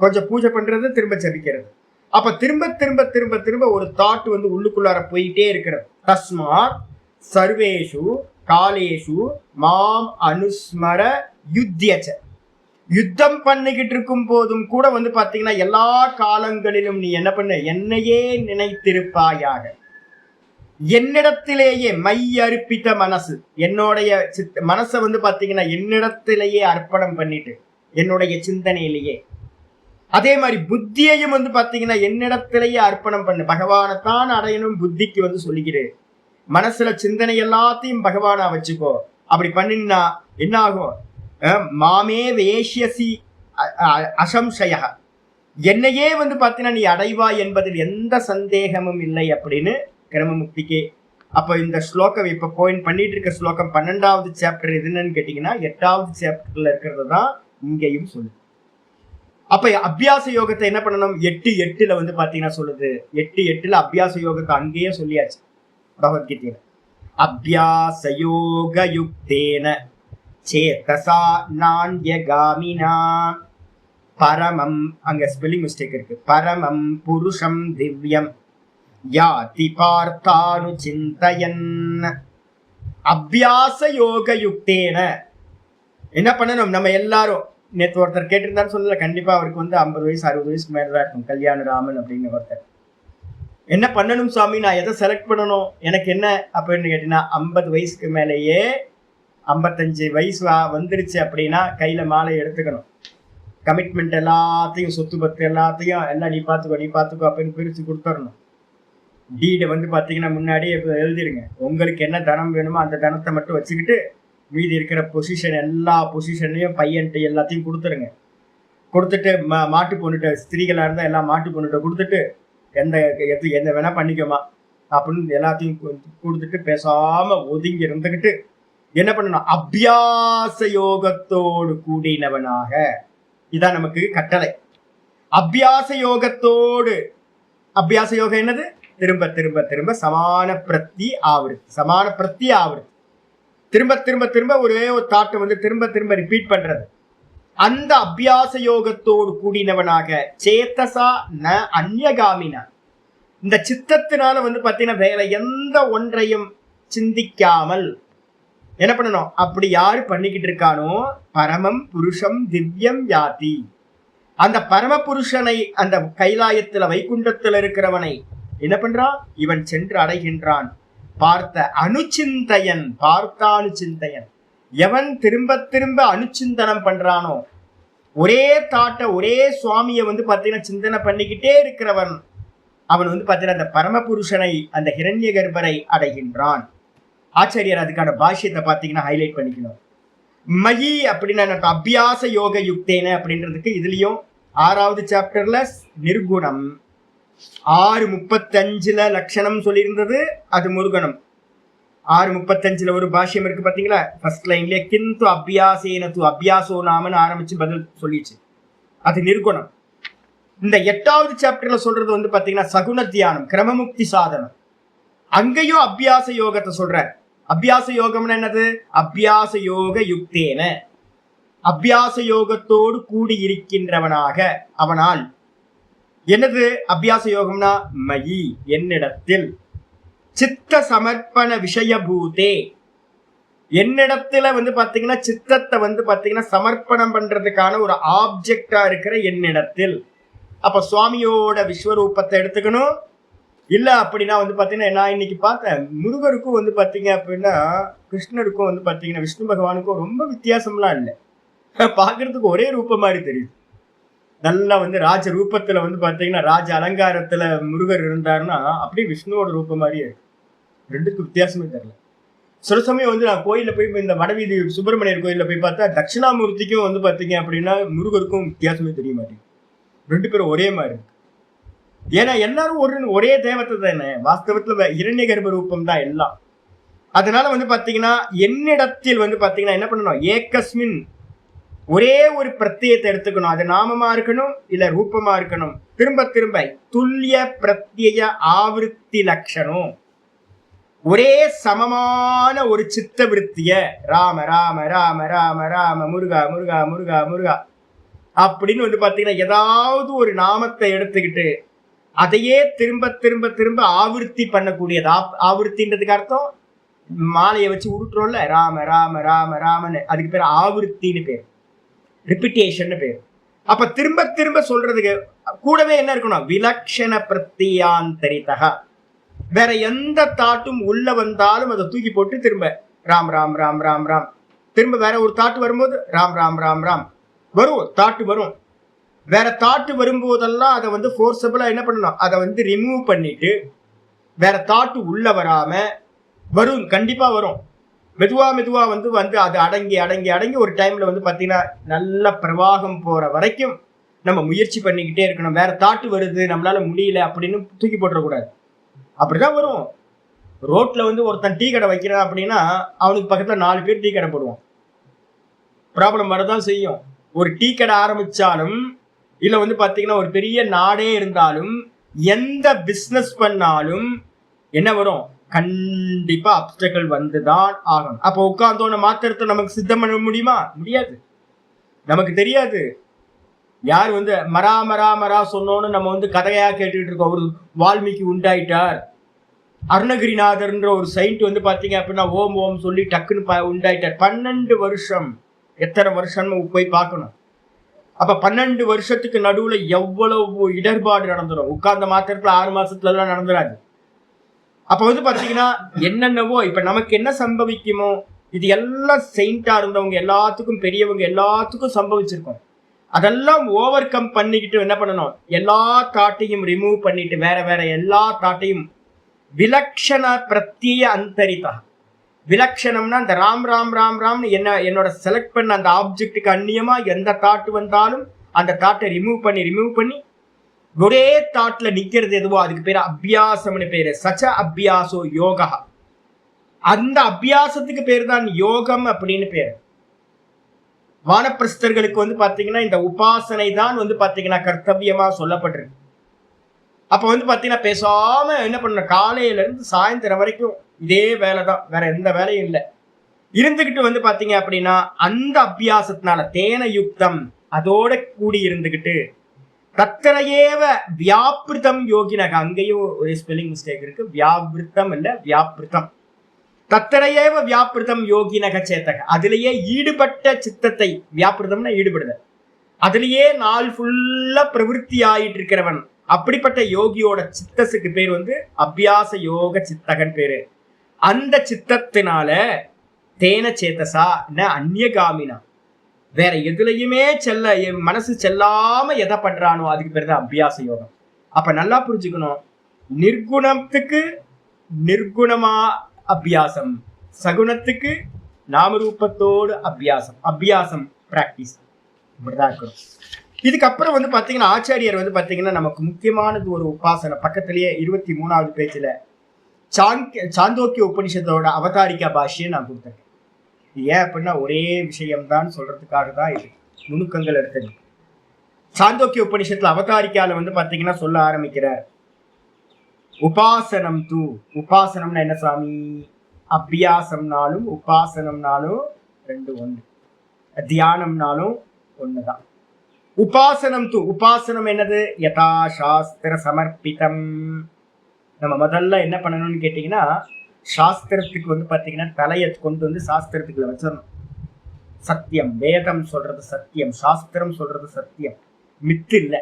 கொஞ்சம் பூஜை பண்றது திரும்ப ஜபிக்கிறது. அப்ப திரும்ப திரும்ப திரும்ப திரும்ப ஒரு தாட் வந்து உள்ளுக்குள்ளார போயிட்டே இருக்கிறது. தஸ்மாத் சர்வேஷு காலேஷு மாம் அனுஸ்மர யுத்யச்ச. யுத்தம் பண்ணிக்கிட்டு இருக்கும் போதும் கூட வந்து பாத்தீங்கன்னா எல்லா காலங்களிலும் நீ என்ன பண்ண, என்னையே நினைத்திருப்பாயாக. என்னிடத்திலேயே மை அர்ப்பித்த மனசு, என்னுடைய மனசை வந்து பாத்தீங்கன்னா என்னிடத்திலேயே அர்ப்பணம் பண்ணிட்டு என்னுடைய சிந்தனையிலேயே. அதே மாதிரி புத்தியையும் வந்து பாத்தீங்கன்னா என்னிடத்திலேயே அர்ப்பணம் பண்ணு. பகவானைத்தான் அடையணும் புத்திக்கு வந்து சொல்லிக்கிறேன். மனசுல சிந்தனை எல்லாத்தையும் பகவானா வச்சுக்கோ. அப்படி பண்ணினா என்ன ஆகும், மாமே வேஷ்யசி அசம்சய, என்னையே வந்து பாத்தீங்கன்னா நீ அடைவா என்பதில் எந்த சந்தேகமும் இல்லை அப்படின்னு கிரமமுக்திக்கே. அப்ப இந்த ஸ்லோகம் இப்ப பாயிண்ட் பண்ணிட்டு இருக்க ஸ்லோகம் 12வது சாப்டர் எதுன்னு கேட்டீங்கன்னா 8வது சாப்டர்ல இருக்கிறது தான் இங்கேயும் சொல்லுது. அப்ப அபியாச யோகத்தை என்ன பண்ணணும், 8:8 வந்து பாத்தீங்கன்னா சொல்லுது. 8:8 அபியாச யோகத்தை அங்கேயே சொல்லியாச்சு பகவத்கீதையில. அபியாச யோக யுக்தேன சேதசா நான்யகாமினா பரமம், அங்க ஸ்பெல்லிங் மிஸ்டேக் இருக்கு, பரமம் புருஷம் திவ்யம் யாதி பார்த்தானு சிந்தயன். அபியாச யோக யுக்தேன என்ன பண்ணணும், நம்ம எல்லாரும் நேற்று ஒருத்தர் கேட்டிருந்தாரு சொல்லல, கண்டிப்பா அவருக்கு வந்து 50 வயசு 60 வயசுக்கு மேலதான் இருக்கும், கல்யாண ராமன் அப்படின்னு ஒருத்தர். என்ன பண்ணணும் சுவாமி, நான் எதை செலக்ட் பண்ணணும், எனக்கு என்ன அப்படின்னு கேட்டீங்கன்னா 50 வயசுக்கு மேலேயே 55 வயசு வந்துருச்சு அப்படின்னா கையில மாலை எடுத்துக்கணும். கமிட்மெண்ட் எல்லாத்தையும் சொத்து பத்து எல்லாத்தையும் எல்லாம் நீ பார்த்துக்கோ அப்படின்னு பிரிச்சு கொடுத்துடணும். டீடை வந்து பாத்தீங்கன்னா முன்னாடியே எழுதிருங்க. உங்களுக்கு என்ன தனம் வேணுமோ அந்த தனத்தை மட்டும் வச்சுக்கிட்டு மீதி இருக்கிற பொசிஷன் எல்லா பொசிஷன்லையும் பையன்ட்டு எல்லாத்தையும் கொடுத்துருங்க. கொடுத்துட்டு மாட்டு பொண்ணுட்ட ஸ்திரீகளா இருந்தா எல்லாம் மாட்டு பொண்ணுட்ட கொடுத்துட்டு எந்த வேணா பண்ணிக்கோமா அப்படின்னு எல்லாத்தையும் கொடுத்துட்டு பேசாம ஒதுங்கி இருந்துகிட்டு என்ன பண்ணணும், அபியாச யோகத்தோடு கூடினவனாக. இதான் நமக்கு கட்டளை. அபியாச யோகத்தோடு, அபியாச யோகம் என்னது, திரும்ப திரும்ப திரும்ப சமான பிரத்தி ஆவருத்தி திரும்ப திரும்ப திரும்ப ஒரே ஒரு தாட்டை வந்து திரும்ப திரும்ப ரிப்பீட் பண்றது. அந்த அபியாச யோகத்தோடு கூடினவனாக சேத்தசா ந அந்யகாமினா, இந்த சித்தத்தினால வந்து பாத்தீங்கன்னா வேற எந்த ஒன்றையும் சிந்திக்காமல் என்ன பண்ணணும்? அப்படி யாரு பண்ணிக்கிட்டு இருக்கானோ பரமம் புருஷம் திவ்யம் யாதி, அந்த பரமபுருஷனை அந்த கைலாயத்துல வைகுண்டத்துல இருக்கிறவனை என்ன பண்றான்? இவன் சென்று அடைகின்றான். பார்த்த அனுச்சிந்தையன், பார்த்தானுச்சிந்தையன், எவன் திரும்ப திரும்ப அனுச்சிந்தனம் பண்றானோ, ஒரே தாட்ட ஒரே சுவாமியை பாத்தீங்கன்னா சிந்தனை பண்ணிக்கிட்டே இருக்கிறவன், அவன் பாத்தீங்கன்னா அந்த பரமபுருஷனை அந்த ஹிரண்ய கர்ப்பரை அடைகின்றான். ஆச்சாரியர் அதுக்கான பாஷ்யத்தை பாத்தீங்கன்னா ஹைலைட் பண்ணிக்கணும். மயி அப்படின்னா அபியாச யோக யுக்தேன அப்படின்றதுக்கு இதுலயும் 6வது சாப்டர்ல நிர்குணம் 6:35 லட்சணம் சொல்லியிருந்தது. அது முருகனம் 6:35 ஒரு பாஷ்யம் இருக்கு பாத்தீங்களா? ஃபர்ஸ்ட் லைன்லயே கிந்து அபியாசேன து அபியாசோ நாமன்னு ஆரம்பிச்சு பதில் சொல்லிச்சு. அது நிர்குணம். இந்த 8வது சாப்டர்ல சொல்றது பாத்தீங்கன்னா சகுண தியானம், கிரமமுக்தி சாதனம். அங்கேயும் அபியாச யோகத்தை சொல்ற. அபியாச யோகம்னா என்னது? அபியாச யோக யுக்தேன, அபியாச யோகத்தோடு கூடி இருக்கின்றவனாக அவனால். என்னது அபியாச யோகம்னா? மயி என்னிடத்தில், சித்த சமர்ப்பண விஷயபூதே, என்னிடத்துல பாத்தீங்கன்னா சித்தத்தை பாத்தீங்கன்னா சமர்ப்பணம் பண்றதுக்கான ஒரு ஆப்ஜெக்டா இருக்கிற என்னிடத்தில். அப்ப சுவாமியோட விஸ்வரூபத்தை எடுத்துக்கணும். இல்ல அப்படின்னா பாத்தீங்கன்னா நான் இன்னைக்கு பார்த்தேன், முருகருக்கும் பாத்தீங்க அப்படின்னா கிருஷ்ணருக்கும் பாத்தீங்கன்னா விஷ்ணு பகவானுக்கும் ரொம்ப வித்தியாசம்லாம் இல்லை. பாக்குறதுக்கு ஒரே ரூபம் மாதிரி தெரியுது. நல்லா ராஜ ரூபத்துல பாத்தீங்கன்னா ராஜ அலங்காரத்துல முருகர் இருந்தாருன்னா அப்படியே விஷ்ணுவோட ரூபம் மாதிரியே இருக்கு. ரெண்டுக்கும் வித்தியாசமே தெரியல. சில சமயம் நான் கோயில போய் இந்த வடவீதி சுப்பிரமணியர் கோயில போய் பார்த்தா தட்சிணாமூர்த்திக்கும் பாத்தீங்க அப்படின்னா முருகருக்கும் வித்தியாசமே தெரிய மாட்டேங்குது. ரெண்டு பேரும் ஒரே மாதிரி இருக்கு. ஏன்னா எல்லாரும் ஒரே தேவத்தை தானே, வாஸ்தவத்துல இரண்ய கர்ப்ப ரூபம் தான் எல்லாம். அதனால பாத்தீங்கன்னா என்னிடத்தில் பாத்தீங்கன்னா என்ன பண்ணணும்? ஏகஸ்மின், ஒரே ஒரு பிரத்யத்தை எடுத்துக்கணும். அது நாமமா இருக்கணும் இல்ல ரூபமா இருக்கணும். திரும்ப திரும்ப துல்லிய பிரத்யய ஆவருத்தி லட்சணம், ஒரே சமமான ஒரு சித்த விருத்திய ராம ராம ராம ராம ராம முருகா முருகா முருகா முருகா அப்படின்னு பாத்தீங்கன்னா ஏதாவது ஒரு நாமத்தை எடுத்துக்கிட்டு அதையே திரும்ப திரும்ப திரும்ப ஆவருத்தி பண்ணக்கூடியது. ஆவருத்தின்றதுக்கு அர்த்தம் மாலையை வச்சு உருட்டுறோம்ல, ராம ராம ராம ராமன்னு, அதுக்கு பேர் ஆவருத்தின்னு பேர், ரிப்பிட்டேஷன் பேர். அப்ப திரும்ப திரும்ப சொல்றதுக்கு கூடவே என்ன இருக்கணும்? விலக்ஷண பிரத்தியாந்தரிதா. வேற எந்த தாட்டும் உள்ள வந்தாலும் அதை தூக்கி போட்டு திரும்ப ராம் ராம் ராம் ராம் ராம், திரும்ப வேற ஒரு தாட்டு வரும்போது ராம் ராம் ராம் ராம் வரும், தாட்டு வரும். வேற தாட்டு வரும்போதெல்லாம் அதை ஃபோர்ஸபிளா என்ன பண்ணணும்? அதை ரிமூவ் பண்ணிட்டு வேற தாட்டு உள்ள வராம வரும். கண்டிப்பா வரும். மெதுவா மெதுவா அது அடங்கி அடங்கி அடங்கி ஒரு டைம்ல பாத்தீங்கன்னா நல்ல பிரவாகம் போற வரைக்கும் நம்ம முயற்சி பண்ணிக்கிட்டே இருக்கணும். வேற தாட்டு வருது நம்மளால முடியல அப்படின்னு தூக்கி போட்டுறக்கூடாது. அப்படிதான் வரும். ரோட்ல ஒருத்தன் டீ கடை வைக்கிறான் அப்படின்னா அவனுக்கு பக்கத்துல 4 பேர் டீ கடை போடுவான். ப்ராப்ளம் வரதான் செய்யும். ஒரு டீ கடை ஆரம்பிச்சாலும் இல்ல பாத்தீங்கன்னா ஒரு பெரிய நாடே இருந்தாலும் எந்த பிசினஸ் பண்ணாலும் என்ன வரும்? கண்டிப்பா அப்டக்கிள் வந்துதான் ஆகணும். அப்ப உட்கார்ந்தோன மாத்திரத்தை நமக்கு சித்தம் பண்ண முடியுமா? முடியாது. நமக்கு தெரியாது. யார் மரா மரா மரா சொன்னோன்னு நம்ம கதையா கேட்டுட்டு இருக்கோம். ஒரு வால்மீகி உண்டாயிட்டார், அருணகிரிநாதர்ன்ற ஒரு சயின்ட் பாத்தீங்க அப்படின்னா ஓம் ஓம் சொல்லி டக்குன்னு உண்டாயிட்டார். 12 வருஷம், எத்தனை வருஷம் போய் பார்க்கணும். அப்ப 12 வருஷத்துக்கு நடுவுல எவ்வளவு இடர்பாடு நடந்துடும். உட்கார்ந்த மாத்திரத்துல 6 மாசத்துல எல்லாம் நடந்துடாது. அப்ப பாத்தீங்கன்னா என்னென்னவோ இப்ப நமக்கு என்ன சம்பவிக்குமோ இது எல்லாம் செயின்டா இருந்தவங்க எல்லாத்துக்கும், பெரியவங்க எல்லாத்துக்கும் சம்பவிச்சிருக்கும். அதெல்லாம் ஓவர் கம் பண்ணிக்கிட்டு என்ன பண்ணணும்? எல்லா தாட்டையும் ரிமூவ் பண்ணிட்டு வேற வேற எல்லா தாட்டையும் விலக்ஷண பிரத்ய அந்தரிதா. விலக்ஷணம்னா அந்த ராம் ராம் ராம் ராம்னு என்னோட செலக்ட் பண்ண அந்த ஆப்ஜெக்டுக்கு அந்நியமா எந்த தாட்டு வந்தாலும் அந்த தாட்டை ரிமூவ் பண்ணி ஒரே தாட்ல நிக்கிறது எதுவோ அதுக்கு பேரு அபியாசம்னு பேரு. சச்ச அபியாசோ யோகா. அந்த அபியாசத்துக்கு பேரு தான் யோகம் அப்படின்னு பேரு. வானப்பிரஸ்தர்களுக்கு பாத்தீங்கன்னா இந்த உபாசனை தான் பாத்தீங்கன்னா கர்த்தவியமா சொல்லப்பட்டிருக்கு. அப்ப பாத்தீங்கன்னா பேசாம என்ன பண்ண, காலையில இருந்து சாயந்தரம் வரைக்கும் இதே வேலைதான், வேற எந்த வேலையும் இல்லை. இருந்துகிட்டு பாத்தீங்க அப்படின்னா அந்த அபியாசத்தினால தேன யுக்தம், அதோட கூடி இருந்துகிட்டு தத்தனையேவ வியாபிருத்தம் யோகினக. அங்கேயும் ஒரு ஸ்பெல்லிங் மிஸ்டேக் இருக்கு. வியாபிருத்தம் இல்ல வியாபிருத்தம். தத்தரையேவ வியாபிருதம் யோகினக சேத்தக, அதிலேயே ஈடுபட்ட சித்தத்தை, வியாபிருதம்னா ஈடுபடுதல், அதுலயே நாள் ஃபுல்லா பிரவருத்தி ஆயிட்டு இருக்கிறவன், அப்படிப்பட்ட யோகியோட சித்தத்துக்கு பேர் அபியாச யோக சித்தகன் பேரு. அந்த சித்தத்தினால தேன சேத்தசா அந்நியகாமினா, வேற எதுலையுமே மனசு செல்லாம எதை பண்றானோ அதுக்கு பேர் தான் அபியாச யோகம். அப்ப நல்லா புரிஞ்சுக்கணும், நிர்குணத்துக்கு நிர்குணமா அபியாசம், சகுணத்துக்கு நாமரூபத்தோடு அபியாசம், அபியாசம் பிராக்டிஸ் இப்படிதான் இருக்கணும். இதுக்கப்புறம் பாத்தீங்கன்னா ஆச்சாரியர் பாத்தீங்கன்னா நமக்கு முக்கியமானது ஒரு உபாசனை பக்கத்திலேயே 23வது பேஜ்ல சாந்தோக்கிய உபனிஷத்தோட அவதாரிக்கா பாஷ்யம் நான் கொடுத்தேன். ஏன் அப்படின்னா ஒரே விஷயம்தான் சொல்றதுக்காக தான் இது நுணுக்கங்கள் எடுத்தது. சாந்தோக்கிய உபனிஷத்துல அவதாரிக்கால பாத்தீங்கன்னா சொல்ல ஆரம்பிக்கிறார், உபாசனம் தூ, உபாசனம்னா என்ன சாமி, அபியாசம்னாலும் உபாசனம்னாலும் ரெண்டு ஒன்று, தியானம்னாலும் ஒண்ணுதான். உபாசனம் தூ, உபாசனம் என்னது, யதா சாஸ்திர சமர்ப்பிதம். நம்ம முதல்ல என்ன பண்ணணும்னு கேட்டீங்கன்னா, சாஸ்திரத்துக்கு பாத்தீங்கன்னா தலையை கொண்டு சாஸ்திரத்துக்குள்ள வச்சிடணும். சத்தியம், வேதம் சொல்றது சத்தியம், சாஸ்திரம் சொல்றது சத்தியம், மித்து இல்லை,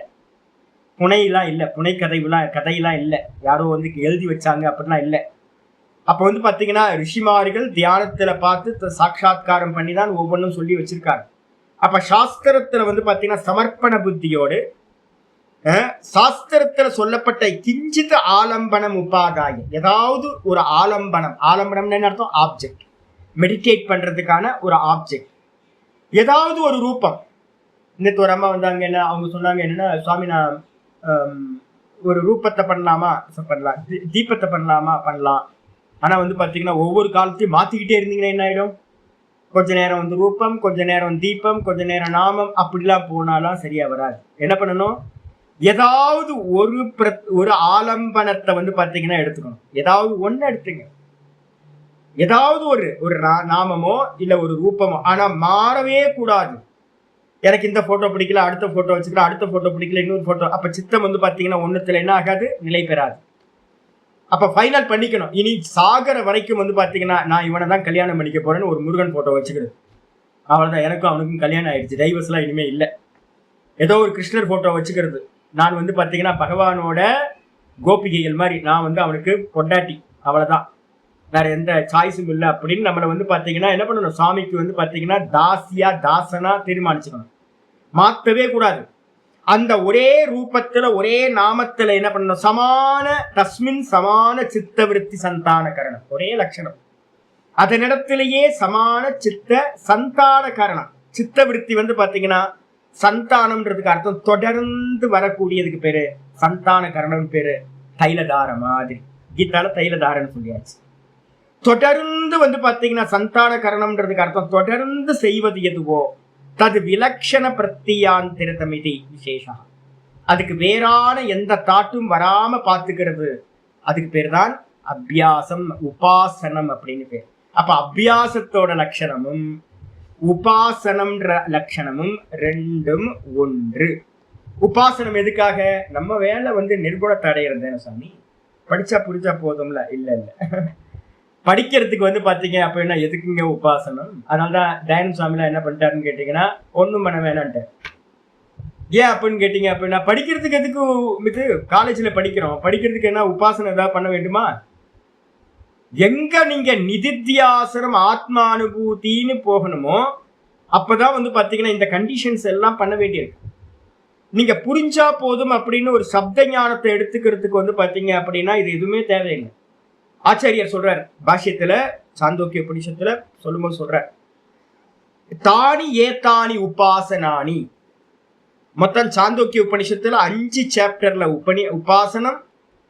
புனையெல்லாம் இல்லை, புனை கதையெல்லாம் இல்லை, யாரோ எழுதி வச்சாங்க அப்படிலாம் இல்லை. அப்போ பாத்தீங்கன்னா ரிஷிமார்கள் தியானத்துல பார்த்து சாட்சாத்காரம் பண்ணி தான் ஒவ்வொன்றும் சொல்லி வச்சிருக்காங்க. அப்ப சாஸ்திரத்துல பாத்தீங்கன்னா சமர்ப்பண புத்தியோடு சாஸ்திரத்துல சொல்லப்பட்ட கிஞ்சித் ஆலம்பனம் உபாதாய, ஏதாவது ஒரு ஆலம்பனம், ஆலம்பனம்னு என்ன அர்த்தம், ஆப்ஜெக்ட், மெடிடேட் பண்றதுக்கான ஒரு ஆப்ஜெக்ட், ஏதாவது ஒரு ரூபம். இன்னைக்கு ஒரு அம்மா வந்தாங்க, என்ன அவங்க சொன்னாங்க, என்னன்னா சுவாமி நான் ஒரு ரூபத்தை பண்ணலாமா, பண்ணலாம், தீபத்தை பண்ணலாமா, பண்ணலாம். ஆனா பாத்தீங்கன்னா ஒவ்வொரு காலத்தையும் மாத்திக்கிட்டே இருந்தீங்கன்னா என்ன ஆயிடும், கொஞ்ச நேரம் ரூபம், கொஞ்ச நேரம் தீபம், கொஞ்ச நேரம் நாமம், அப்படிலாம் போனாலாம் சரியா வராது. என்ன பண்ணணும், ஏதாவது ஒரு ஆலம்பனத்தை பாத்தீங்கன்னா எடுத்துக்கணும், ஏதாவது ஒண்ணு எடுத்துங்க, ஏதாவது ஒரு நாமமோ இல்ல ஒரு ரூபமோ, ஆனா மாறவே கூடாது. எனக்கு இந்த போட்டோ பிடிக்கல, அடுத்த போட்டோ வச்சுக்கலாம், அடுத்த போட்டோ பிடிக்கல, இன்னொரு போட்டோ. அப்ப சித்தம் பாத்தீங்கன்னா ஒண்ணுத்துல என்ன ஆகாது, நிலை பெறாது. அப்ப ஃபைனல் பண்ணிக்கணும், இனி சாகர வரைக்கும் பாத்தீங்கன்னா நான் இவனை தான் கல்யாணம் பண்ணிக்க போறேன்னு ஒரு முருகன் போட்டோ வச்சுக்கிறது, அவ்வளவுதான், எனக்கும் அவனுக்கும் கல்யாணம் ஆயிடுச்சு, டைவர்ஸ் எல்லாம் இனிமே இல்லை. ஏதோ ஒரு கிருஷ்ணர் போட்டோ வச்சுக்கிறது, நான் பாத்தீங்கன்னா பகவானோட கோபிகைகள் மாதிரி, நான் அவனுக்கு பொண்டாட்டி, அவ்வளவுதான், வேற எந்த சாய்ஸும் இல்லை அப்படின்னு நம்மளை பாத்தீங்கன்னா என்ன பண்ணணும், சுவாமிக்கு பாத்தீங்கன்னா தாசியா தாசனா தீர்மானிச்சுக்கணும், மாற்றவே கூடாது. அந்த ஒரே ரூபத்துல ஒரே நாமத்துல என்ன பண்ணணும், சமான தஸ்மின் சமான சித்த விருத்தி சந்தான கரணம், ஒரே லட்சணம், அதனிடத்திலேயே சமான சித்த சந்தான கரணம். சித்த விருத்தி பாத்தீங்கன்னா சந்தானம்ன்றதுக்கு அர்த்தம் தொடர்ந்து வரக்கூடியதுக்கு பேரு சந்தான கரணம் பேரு. தைலதார மாதிரி கீதால தைலதாரன்னு சொல்லியாச்சு. தொடர்ந்து பாத்தீங்கன்னா சந்தான கரணம்ன்றதுக்கு அர்த்தம் தொடர்ந்து செய்வது எதுவோ தது விலக்ஷண பிரத்தியாந்திரதமிதி விசேஷா, அதுக்கு வேறான எந்த தாட்டும் வராம பாத்துக்கிறது, அதுக்கு பேர் தான் அபியாசம், உபாசனம் அப்படின்னு பேர். அப்ப அபியாசத்தோட லட்சணமும் உபாசனம்ன்ற லட்சணமும் ரெண்டும் ஒன்று. உபாசனம் எதுக்காக, நம்ம வேலை நிர்குணத்தை அடையிறது சாமி, படிச்சா புரிச்சா போதும்ல, இல்ல இல்ல படிக்கிறதுக்கு பாத்தீங்க அப்படின்னா எதுக்குங்க உபாசனம். அதனாலதான் தயானந்த சுவாமிலாம் என்ன பண்ணிட்டாருன்னு கேட்டீங்கன்னா ஒண்ணும் பண்ண வேணான்ட்டு. ஏன் அப்படின்னு கேட்டீங்க அப்படின்னா, படிக்கிறதுக்கு எதுக்கு இது காலேஜ்ல படிக்கிறோம், படிக்கிறதுக்கு என்ன உபாசனை ஏதாவது பண்ண வேண்டுமா? எங்க நீங்க நிதித்தியாசனம் ஆத்மானுபூத்தின்னு போகணுமோ அப்பதான் பாத்தீங்கன்னா இந்த கண்டிஷன்ஸ் எல்லாம் பண்ண வேண்டியிருக்கு. நீங்க புரிஞ்சா போதும் அப்படின்னு ஒரு சப்த ஞானத்தை எடுத்துக்கிறதுக்கு பாத்தீங்க அப்படின்னா இது எதுவுமே தேவையில்லை. ஆச்சாரியர் சொல்றார் பாஷ்யத்துல, சாந்தோக்கிய உபனிஷத்துல சொல்லும்போது சொல்றார், தானி ஏதானி உபாசனானி. மொத்தம் சாந்தோக்கிய உபனிஷத்துல 5 சாப்டர்ல உபாசனம்,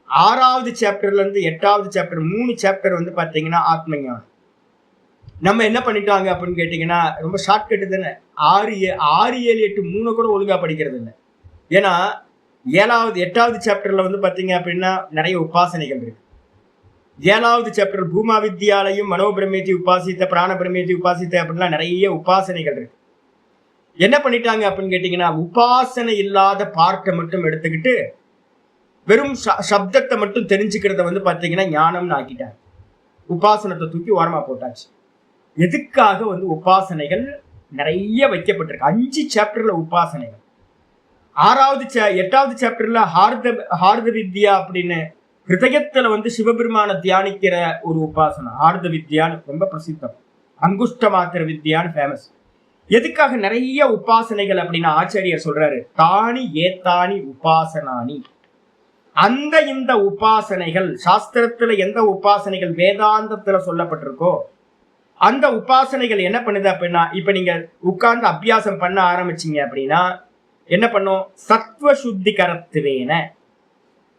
6வது சாப்டர்ல இருந்து 8வது சாப்டர் 3 சாப்டர் பாத்தீங்கன்னா ஆத்ம ஞானம். நம்ம என்ன பண்ணிட்டாங்க அப்படின்னு கேட்டீங்கன்னா, ரொம்ப ஷார்ட்கட்டு தானே, 6, 7, 8, 3 கூட ஒழுங்கா படிக்கிறது இல்லை. ஏன்னா 8வது சாப்டர்ல பாத்தீங்க அப்படின்னா நிறைய உபாசனைகள் இருக்கு. 7வது சாப்டர் பூமா வித்யாலயம் மனோபிரமேதி உபாசித்த பிராண பிரமேதி உபாசித்த அப்படின்லாம் நிறைய உபாசனைகள் இருக்கு. என்ன பண்ணிட்டாங்க அப்படின்னு கேட்டீங்கன்னா, உபாசனை இல்லாத பார்ட்டை மட்டும் எடுத்துக்கிட்டு வெறும் சப்தத்தை மட்டும் தெரிஞ்சுக்கிறத பாத்தீங்கன்னா ஞானம்னு ஆக்கிட்டாங்க. உபாசனத்தை தூக்கி ஓரமா போட்டாச்சு. எதுக்காக உபாசனைகள் நிறைய வைக்கப்பட்டிருக்கு. 5 சாப்டர்ல உபாசனைகள். 8வது சாப்டர்ல ஹார்த வித்யா அப்படின்னு ஹிருதயத்துல சிவபெருமான தியானிக்கிற ஒரு உபாசனை. ஹார்த வித்யான்னு ரொம்ப பிரசித்தம். அங்குஷ்ட மாத்திர வித்யான்னு ஃபேமஸ். எதுக்காக நிறைய உபாசனைகள் அப்படின்னா ஆச்சாரியர் சொல்றாரு, தானி ஏத்தானி உபாசனானி. இந்த உபாசனைகள் சாஸ்திரத்துல எந்த உபாசனைகள் வேதாந்தத்துல சொல்லப்பட்டிருக்கோ அந்த உபாசனைகள் என்ன பண்ணுது அப்படின்னா, இப்ப நீங்க உட்கார்ந்து அபியாசம் பண்ண ஆரம்பிச்சீங்க அப்படின்னா என்ன பண்ணும்? சத்வ சுத்தி கரத்துவேன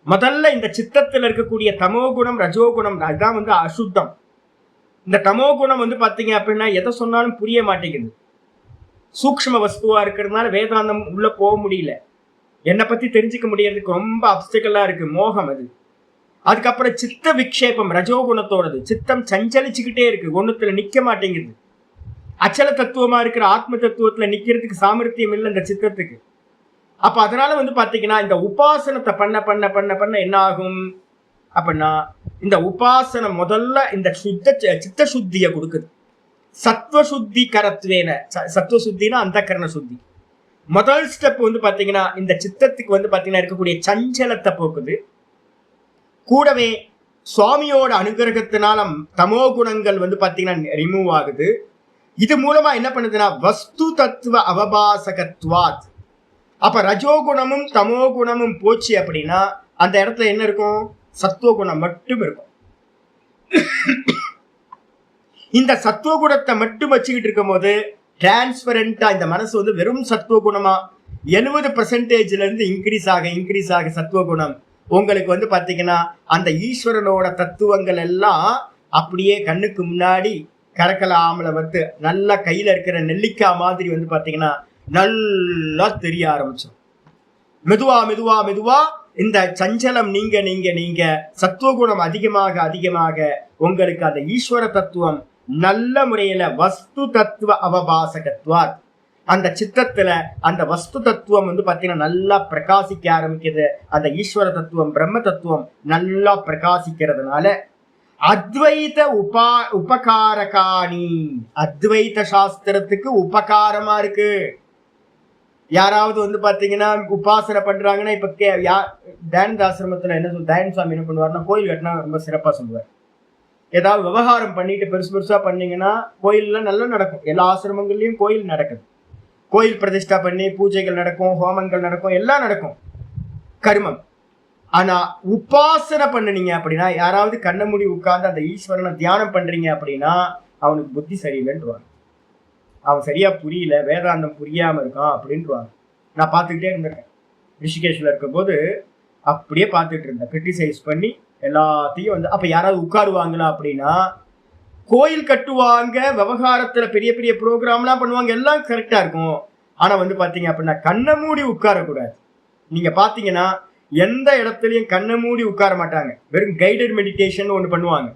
முதல்ல இந்த சித்தத்துல இருக்கக்கூடிய தமோகுணம் ரஜோகுணம் அதுதான் அசுத்தம். இந்த தமோகுணம் பாத்தீங்க அப்படின்னா எதை சொன்னாலும் புரிய மாட்டேங்குது. சூக்ஷ்ம வஸ்துவா இருக்கிறதுனால வேதாந்தம் உள்ள போக முடியல. என்னை பத்தி தெரிஞ்சுக்க முடியறதுக்கு ரொம்ப அப்டிக்கலா இருக்கு. மோகம் அது. அதுக்கப்புறம் சித்த விக்ஷேபம் ரஜோகுணத்தோடது. சித்தம் சஞ்சலிச்சுக்கிட்டே இருக்கு, ஒண்ணுத்துல நிக்க மாட்டேங்குது. அச்சல தத்துவமா இருக்கிற ஆத்ம தத்துவத்துல நிக்கிறதுக்கு சாமர்த்தியம் இல்லை இந்த சித்தத்துக்கு. அப்ப அதனால பாத்தீங்கன்னா இந்த உபாசனத்தை பண்ண பண்ண பண்ண பண்ண என்ன ஆகும் அப்படின்னா, இந்த உபாசனம் முதல்ல இந்த சித்த சுத்தியை கொடுக்குது. சத்வ சுத்தி கரத்வேன. சத்வ சுத்தினா அந்த கரண சுத்தி. முதல் ஸ்டெப் பாத்தீங்கன்னா இந்த சித்தத்துக்கு பாத்தீங்கன்னா இருக்கக்கூடிய சஞ்சலத்தை போக்குது. கூடவே சுவாமியோட அனுகிரகத்தினால தமோ குணங்கள் பாத்தீங்கன்னா ரிமூவ் ஆகுது. இது மூலமா என்ன பண்ணுதுன்னா வஸ்து தத்துவ அவபாசகத்வாத். அப்ப ரஜோகுணமும் தமோ குணமும் போச்சு அப்படின்னா அந்த இடத்துல என்ன இருக்கும்? சத்துவகுணம் மட்டும் இருக்கும். இந்த சத்துவகுணத்தை மட்டும் வச்சுக்கிட்டு இருக்கும் போது டிரான்ஸ்பரண்டா இந்த மனசு வெறும் சத்துவகுணமா 70% இருந்து இன்க்ரீஸ் ஆக சத்துவகுணம் உங்களுக்கு பாத்தீங்கன்னா அந்த ஈஸ்வரனோட தத்துவங்கள் எல்லாம் அப்படியே கண்ணுக்கு முன்னாடி கரக்கலாமல நல்லா கையில இருக்கிற நெல்லிக்காய் மாதிரி பாத்தீங்கன்னா நல்லா தெரிய ஆரம்பிச்சோம். மெதுவா மெதுவா மெதுவா இந்த சஞ்சலம் நீங்க நீங்க நீங்க சத்துவகுணம் அதிகமாக அதிகமாக உங்களுக்கு அந்த ஈஸ்வர தத்துவம் நல்ல முறையில வஸ்து தத்துவ அவபாசகத்வார் அந்த சித்தத்துல அந்த வஸ்து தத்துவம் பாத்தீங்கன்னா நல்லா பிரகாசிக்க ஆரம்பிக்குது. அந்த ஈஸ்வர தத்துவம் பிரம்ம தத்துவம் நல்லா பிரகாசிக்கிறதுனால அத்வைத உபகாரகாணி. அத்வைத சாஸ்திரத்துக்கு உபகாரமா இருக்கு. யாராவது பாத்தீங்கன்னா உபாசனை பண்றாங்கன்னா இப்ப தயானந்த ஆசிரமத்துல என்ன தயானந்த சுவாமி என்ன பண்ணுவாருன்னா கோயில் கட்டினா ரொம்ப சிறப்பா சொல்லுவார். ஏதாவது விவகாரம் பண்ணிட்டு பெருசு பெருசா பண்ணீங்கன்னா கோயில்ல நல்லா நடக்கும். எல்லா ஆசிரமங்கள்லயும் கோயில் நடக்குது. கோயில் பிரதிஷ்டா பண்ணி பூஜைகள் நடக்கும், ஹோமங்கள் நடக்கும், எல்லாம் நடக்கும் கர்மம். ஆனா உபாசனை பண்ணினீங்க அப்படின்னா, யாராவது கண்ண மூடி உட்கார்ந்து அந்த ஈஸ்வரனை தியானம் பண்றீங்க அப்படின்னா அவனுக்கு புத்தி சரியில்லைன்றாங்க. அவன் சரியா புரியல, வேதாந்தம் புரியாம இருக்கான் அப்படின்றாங்க. நான் பார்த்துக்கிட்டே இருந்திருக்கேன். ரிஷிகேஷ்ல இருக்கும் போது அப்படியே பார்த்துட்டு இருந்தேன். கிரிட்டிசைஸ் பண்ணி எல்லாத்தையும் அப்ப யாராவது உட்காருவாங்களா அப்படின்னா, கோயில் கட்டுவாங்க, விவகாரத்துல பெரிய பெரிய ப்ரோக்ராம்லாம் பண்ணுவாங்க, எல்லாம் கரெக்டா இருக்கும். ஆனா பாத்தீங்க அப்படின்னா கண்ணை மூடி உட்காரக்கூடாது. நீங்க பாத்தீங்கன்னா எந்த இடத்துலயும் கண்ணை மூடி உட்கார மாட்டாங்க. வெறும் கைடட் மெடிடேஷன் ஒண்ணு பண்ணுவாங்க.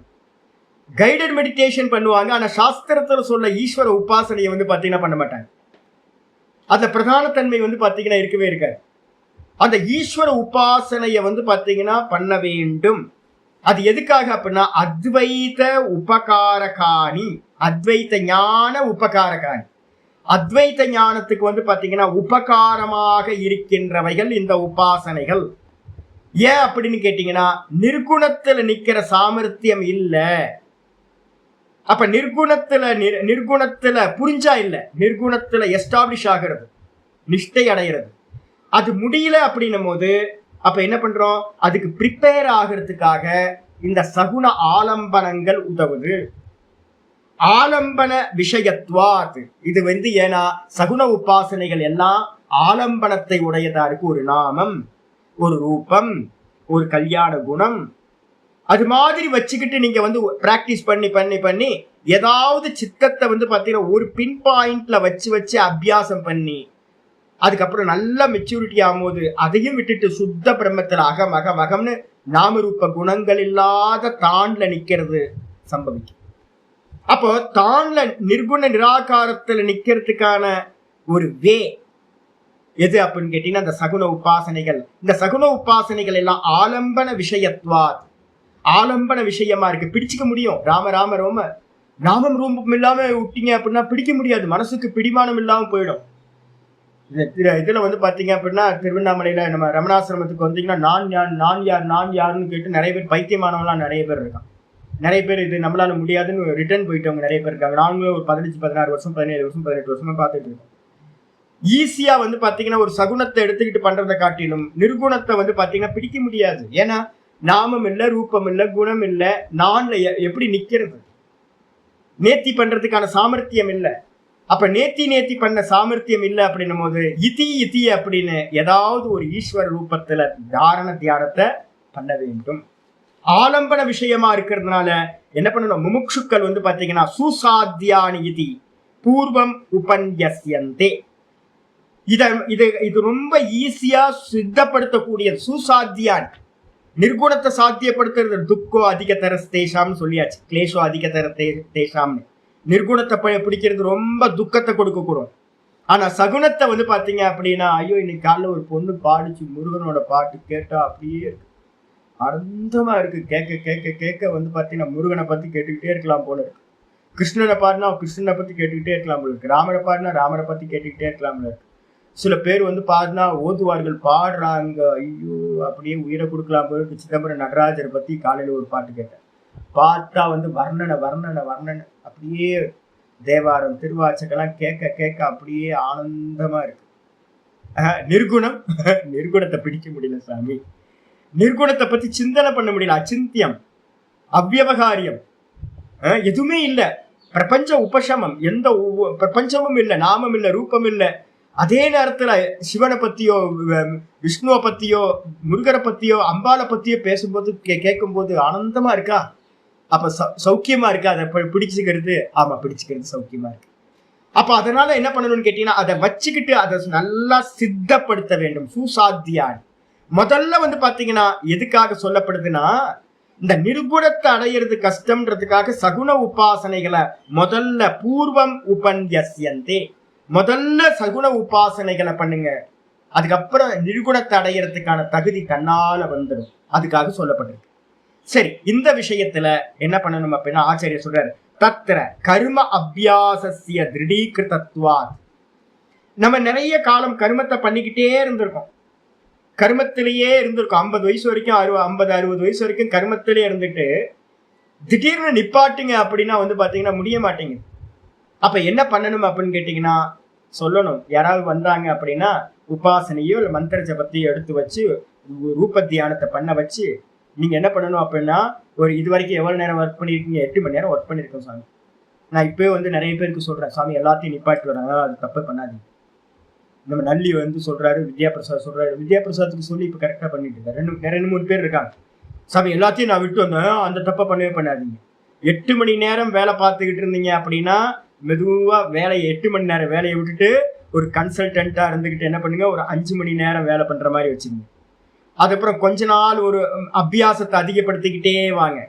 கைடட் மெடிடேஷன் பண்ணுவாங்க. ஆனா சாஸ்திரத்துல சொல்ல ஈஸ்வர உபாசனையை பாத்தீங்கன்னா பண்ண மாட்டாங்க. அந்த பிரதான தன்மை பாத்தீங்கன்னா இருக்கவே இருக்காது. அந்த ஈஸ்வர உபாசனையை பாத்தீங்கன்னா பண்ண வேண்டும். அது எதுக்காக அப்படின்னா அத்வைத உபகாரகாணி. அத்வைத ஞான உபகாரகாணி. அத்வைத ஞானத்துக்கு பாத்தீங்கன்னா உபகாரமாக இருக்கின்றவைகள் இந்த உபாசனைகள். ஏன் அப்படின்னு கேட்டீங்கன்னா, நிர்குணத்துல நிக்கிற சாமர்த்தியம் இல்ல. அப்ப நிர்குணத்துல புரிஞ்சா இல்ல, நிர்குணத்துல எஸ்டாப்ளிஷ் ஆகிறது, நிஷ்டை அடைகிறது. அது முடியல அப்படின்னும் போது அப்ப என்ன பண்றோம்? அதுக்கு ப்ரிப்பேர் ஆகிறதுக்காக இந்த சகுன ஆலம்பனங்கள் உதவுது. ஆலம்பன விஷயத்வாத். இது ஏன்னா சகுன உபாசனைகள் எல்லாம் ஆலம்பனத்தை உடையதா இருக்கு. ஒரு நாமம், ஒரு ரூபம், ஒரு கல்யாண குணம், அது மாதிரி வச்சுக்கிட்டு நீங்க பிராக்டிஸ் பண்ணி பண்ணி பண்ணி ஏதாவது சித்தத்தை பாத்தீங்கன்னா ஒரு பின் பாயிண்ட்ல வச்சு அபியாசம் பண்ணி அதுக்கப்புறம் நல்ல மெச்சூரிட்டி ஆகும்போது அதையும் விட்டுட்டு சுத்த பிரம்மத்துல அகம் அகம் அகம்னு நாமரூப குணங்கள் இல்லாத தான்ல நிக்கிறது சம்பவிக்கும். அப்போ தான்ல நிர்குண நிராகாரத்துல நிக்கிறதுக்கான ஒரு வே எது அப்படின்னு கேட்டீங்கன்னா அந்த சகுன உபாசனைகள். இந்த சகுன உபாசனைகள் எல்லாம் ஆலம்பன விஷயத்வார். ஆலம்பன விஷயமா இருக்கு, பிடிச்சிக்க முடியும். ராம ராம ரோம நாமம் ரூபம் இல்லாம விட்டீங்க அப்படின்னா பிடிக்க முடியாது, மனசுக்கு பிடிமானம் இல்லாம போயிடும். இதுல வந்து பாத்தீங்க அப்படின்னா திருவண்ணாமலையில நம்ம ரமணாசிரமத்துக்கு வந்தீங்கன்னா நான் யாருன்னு கேட்டு நிறைய பேர் பைத்தியமானவங்களாம் நிறைய பேர் இருக்காங்க. நிறைய பேர் இது நம்மளால முடியாதுன்னு ரிட்டர்ன் போயிட்டவங்க நிறைய பேர் இருக்காங்க. நாங்களும் ஒரு 15-16 வருஷம் 17 வருஷம் 18 வருஷமா பார்த்துட்டு இருக்கோம். ஈஸியா வந்து பாத்தீங்கன்னா ஒரு சகுனத்தை எடுத்துக்கிட்டு பண்றதை காட்டிலும் நிர்குணத்தை வந்து பாத்தீங்கன்னா பிடிக்க முடியாது. ஏன்னா நாமம் இல்ல, ரூபம் இல்ல, குணம் இல்ல, நான்ல எப்படி நிக்கிறது? நேர்த்தி பண்றதுக்கான சாமர்த்தியம் இல்ல. அப்ப நேர்த்தி பண்ண சாமர்த்தியம் இல்லை அப்படின்னும் போது இதி அப்படின்னு ஏதாவது ஒரு ஈஸ்வர ரூபத்துல தாரண தியானத்தை பண்ண வேண்டும். ஆலம்பன விஷயமா இருக்கிறதுனால என்ன பண்ணணும், முமுட்சுக்கள் வந்து பாத்தீங்கன்னா சுசாத்தியானி இதி பூர்வம் உபன்யஸ்யந்தே. இது ரொம்ப ஈஸியா சித்தப்படுத்தக்கூடிய சுசாத்தியான். நிர்குணத்தை சாத்தியப்படுத்துறது துக்கோ அதிக தரஸ்தேஷாம்னு சொல்லியாச்சு, கிளேஷோ அதிக தர தேஷாம்னு. நிர்குணத்தை பிடிக்கிறது ரொம்ப துக்கத்தை கொடுக்கக்கூடும். ஆனா சகுனத்தை வந்து பாத்தீங்க அப்படின்னா, ஐயோ இன்னைக்கு காலைல ஒரு பொண்ணு பாடிச்சு முருகனோட பாட்டு கேட்டா அப்படியே இருக்கு, அர்த்தமா இருக்கு. கேட்க கேட்க கேட்க வந்து பாத்தீங்கன்னா முருகனை பத்தி கேட்டுக்கிட்டே இருக்கலாம் போல இருக்கு. கிருஷ்ணனை பாடினா கிருஷ்ணனை பத்தி கேட்டுக்கிட்டே இருக்கலாம் போல இருக்கு. ராமரை பாடினா ராமரை பத்தி கேட்டுக்கிட்டே இருக்கலாம் போல இருக்கு. சில பேர் வந்து பாடினா ஓதுவார்கள் பாடுறாங்க, ஐயோ அப்படியே உயிரை கொடுக்கலாம் போல இருக்கு. சிதம்பரம் நடராஜரை பத்தி காலையில ஒரு பாட்டு கேட்டேன், பார்த்தா வந்து வர்ணனை அப்படியே தேவாரம் திருவாச்சகெல்லாம் கேட்க கேட்க அப்படியே ஆனந்தமா இருக்கு. நிர்குணம் நிர்குணத்தை பிடிக்க முடியல சாமி, நிர்குணத்தை பத்தி சிந்தனை பண்ண முடியல. அச்சிந்தியம், அவ்வியவகாரியம், எதுவுமே இல்லை. பிரபஞ்ச உபசமம், எந்த பிரபஞ்சமும் இல்லை, நாமம் இல்லை, ரூபம் இல்லை. அதே நேரத்துல சிவனை பத்தியோ விஷ்ணுவை பத்தியோ முருகரை பத்தியோ அம்பாளை பத்தியோ பேசும்போது கேட்கும் போது ஆனந்தமா இருக்கா? அப்ப சௌக்கியமா இருக்கா? அதை பிடிச்சுக்கிறது, ஆமா பிடிச்சுக்கிறது சௌக்கியமா இருக்கு. அப்ப அதனால என்ன பண்ணணும்னு கேட்டீங்கன்னா, அதை வச்சுக்கிட்டு அதை நல்லா சித்தப்படுத்த வேண்டும். சுசாத்தியான் முதல்ல வந்து பாத்தீங்கன்னா எதுக்காக சொல்லப்படுதுன்னா, இந்த நிர்குணத்தை அடையிறது கஷ்டம்ன்றதுக்காக சகுன உபாசனைகளை முதல்ல பூர்வம் உபன்யஸ்யந்தே, முதல்ல சகுன உபாசனைகளை பண்ணுங்க. அதுக்கப்புறம் நிர்குணத்தை அடையிறதுக்கான தகுதி தன்னால வந்துடும். அதுக்காக சொல்லப்பட்டிருக்கு. சரி, இந்த விஷயத்துல என்ன பண்ணணும் அப்படின்னா ஆச்சாரியர் சொல்றாரு, தத்ர கர்ம அபியாசஸ்ய திருடீகிருதத்வாத். நம்ம நிறைய காலம் கர்மத்தை பண்ணிக்கிட்டே இருந்திருக்கோம், கர்மத்திலேயே இருந்திருக்கோம். 50 வயசு வரைக்கும் 50-60 வயசு வரைக்கும் கர்மத்திலே இருந்துட்டு திடீர்னு நிப்பாட்டுங்க அப்படின்னா வந்து பாத்தீங்கன்னா முடிய மாட்டேங்குது. அப்ப என்ன பண்ணணும் அப்படின்னு கேட்டீங்கன்னா சொல்லணும். யாராவது வந்தாங்க அப்படின்னா உபாசனையோ இல்லை மந்திர ஜபத்தையோ எடுத்து வச்சு ரூப தியானத்தை பண்ண வச்சு நீங்க என்ன பண்ணணும் அப்படின்னா, ஒரு இது வரைக்கும் எவ்வளவு நேரம் ஒர்க் பண்ணிருக்கீங்க? 8 மணி நேரம் ஒர்க் பண்ணிருக்கோம் சாமி. நான் இப்பவே வந்து நிறைய பேருக்கு சொல்றேன், சாமி எல்லாத்தையும் நிப்பாட்டி வராங்க, அது தப்பு பண்ணாதீங்க. நம்ம நல்லி வந்து சொல்றாரு, வித்யா பிரசாத் சொல்றாரு, வித்யா பிரசாத்துக்கு சொல்லி இப்ப கரெக்டா பண்ணிட்டு இருக்காரு. 2-3 பேர் இருக்காங்க, சாமி எல்லாத்தையும் நான் விட்டு வந்தேன், அந்த தப்பை பண்ணவே பண்ணாதீங்க. 8 மணி நேரம் வேலை பார்த்துக்கிட்டு இருந்தீங்க அப்படின்னா மெதுவா வேலையை 8 மணி நேரம் வேலையை விட்டுட்டு ஒரு கன்சல்டன்ட்டா இருந்துகிட்டு என்ன பண்ணுங்க, ஒரு 5 மணி நேரம் வேலை பண்ற மாதிரி வச்சுங்க. அதுக்கப்புறம் கொஞ்ச நாள் ஒரு அபியாசத்தை அதிகப்படுத்திக்கிட்டே வாங்க.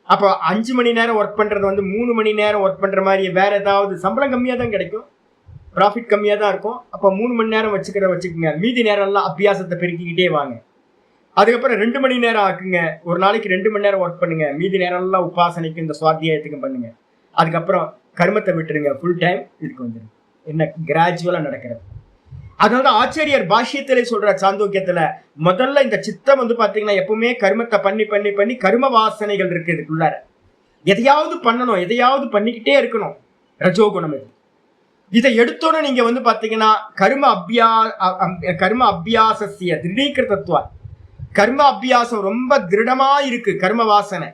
அப்போ 5 மணி நேரம் ஒர்க் பண்றது வந்து 3 மணி நேரம் ஒர்க் பண்ற மாதிரி, வேற ஏதாவது சம்பளம் கம்மியா தான் கிடைக்கும், ப்ராஃபிட் கம்மியா தான் இருக்கும். அப்போ 3 மணி நேரம் வச்சுக்கோங்க. மீதி நேரம் எல்லாம் அபியாசத்தை பெருக்கிக்கிட்டே வாங்க. அதுக்கப்புறம் 2 மணி நேரம் ஆக்குங்க. ஒரு நாளைக்கு 2 மணி நேரம் ஒர்க் பண்ணுங்க. மீதி நேரம் எல்லாம் உபாசனைக்கும் இந்த சுவாத்தியாயத்துக்கும் பண்ணுங்க. அதுக்கப்புறம் கர்மத்தை விட்டுருங்க, ஃபுல் டைம் இதுக்கு வந்துருங்க. என்ன கிராஜுவலா நடக்கிறது. அதனால ஆச்சாரியர் பாஷ்யத்திலே சொல்ற சாந்தோக்கியத்துல முதல்ல இந்த சித்தம் வந்து பாத்தீங்கன்னா எப்பவுமே கர்மத்தை பண்ணி பண்ணி பண்ணி கர்ம வாசனைகள் இருக்கு இதுக்குள்ளார. எதையாவது பண்ணணும், எதையாவது பண்ணிக்கிட்டே இருக்கணும். ரஜோகுணம் இது. இதை எடுத்தோன்னு நீங்க வந்து பாத்தீங்கன்னா கர்ம அபியாசிய திருடீகிருதத்வா, கர்ம அபியாசம் ரொம்ப திருடமா இருக்கு கர்ம வாசனை.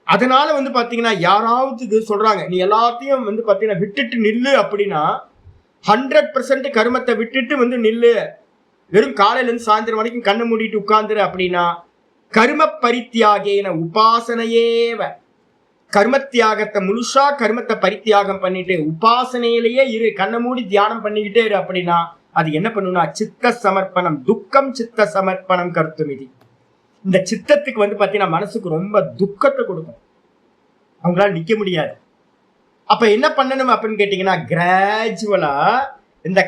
அதனால வந்து பாத்தீங்கன்னா யாராவது சொல்றாங்க நீ எல்லாத்தையும் வந்து பாத்தீங்கன்னா விட்டுட்டு நில்லு அப்படின்னா 100% கர்மத்தை விட்டுட்டு வந்து நில்லு, வெறும் காலையில இருந்து சாயந்தரம் வரைக்கும் கண்ணை மூடிட்டு உட்கார்ந்துரு அப்படின்னா கர்ம பரித்தியாகேன உபாசனையேவ. கர்மத்தியாகத்தை முழுசா கர்மத்தை பரித்தியாகம் பண்ணிட்டு உபாசனையிலேயே இரு, கண்ணை மூடி தியானம் பண்ணிக்கிட்டே இரு அப்படின்னா அது என்ன பண்ணுன்னா சித்த சமர்ப்பணம், துக்கம் சித்த சமர்ப்பணம் கர்த்துமிதி. இந்த சித்தத்துக்கு வந்து பாத்தீங்கன்னா மனசுக்கு ரொம்ப துக்கத்தை கொடுக்கும், அவங்களால நிக்க முடியாது. அப்ப என்ன பண்ணணும் அப்படின்னு கேட்டீங்கன்னா கிராஜுவலா இந்த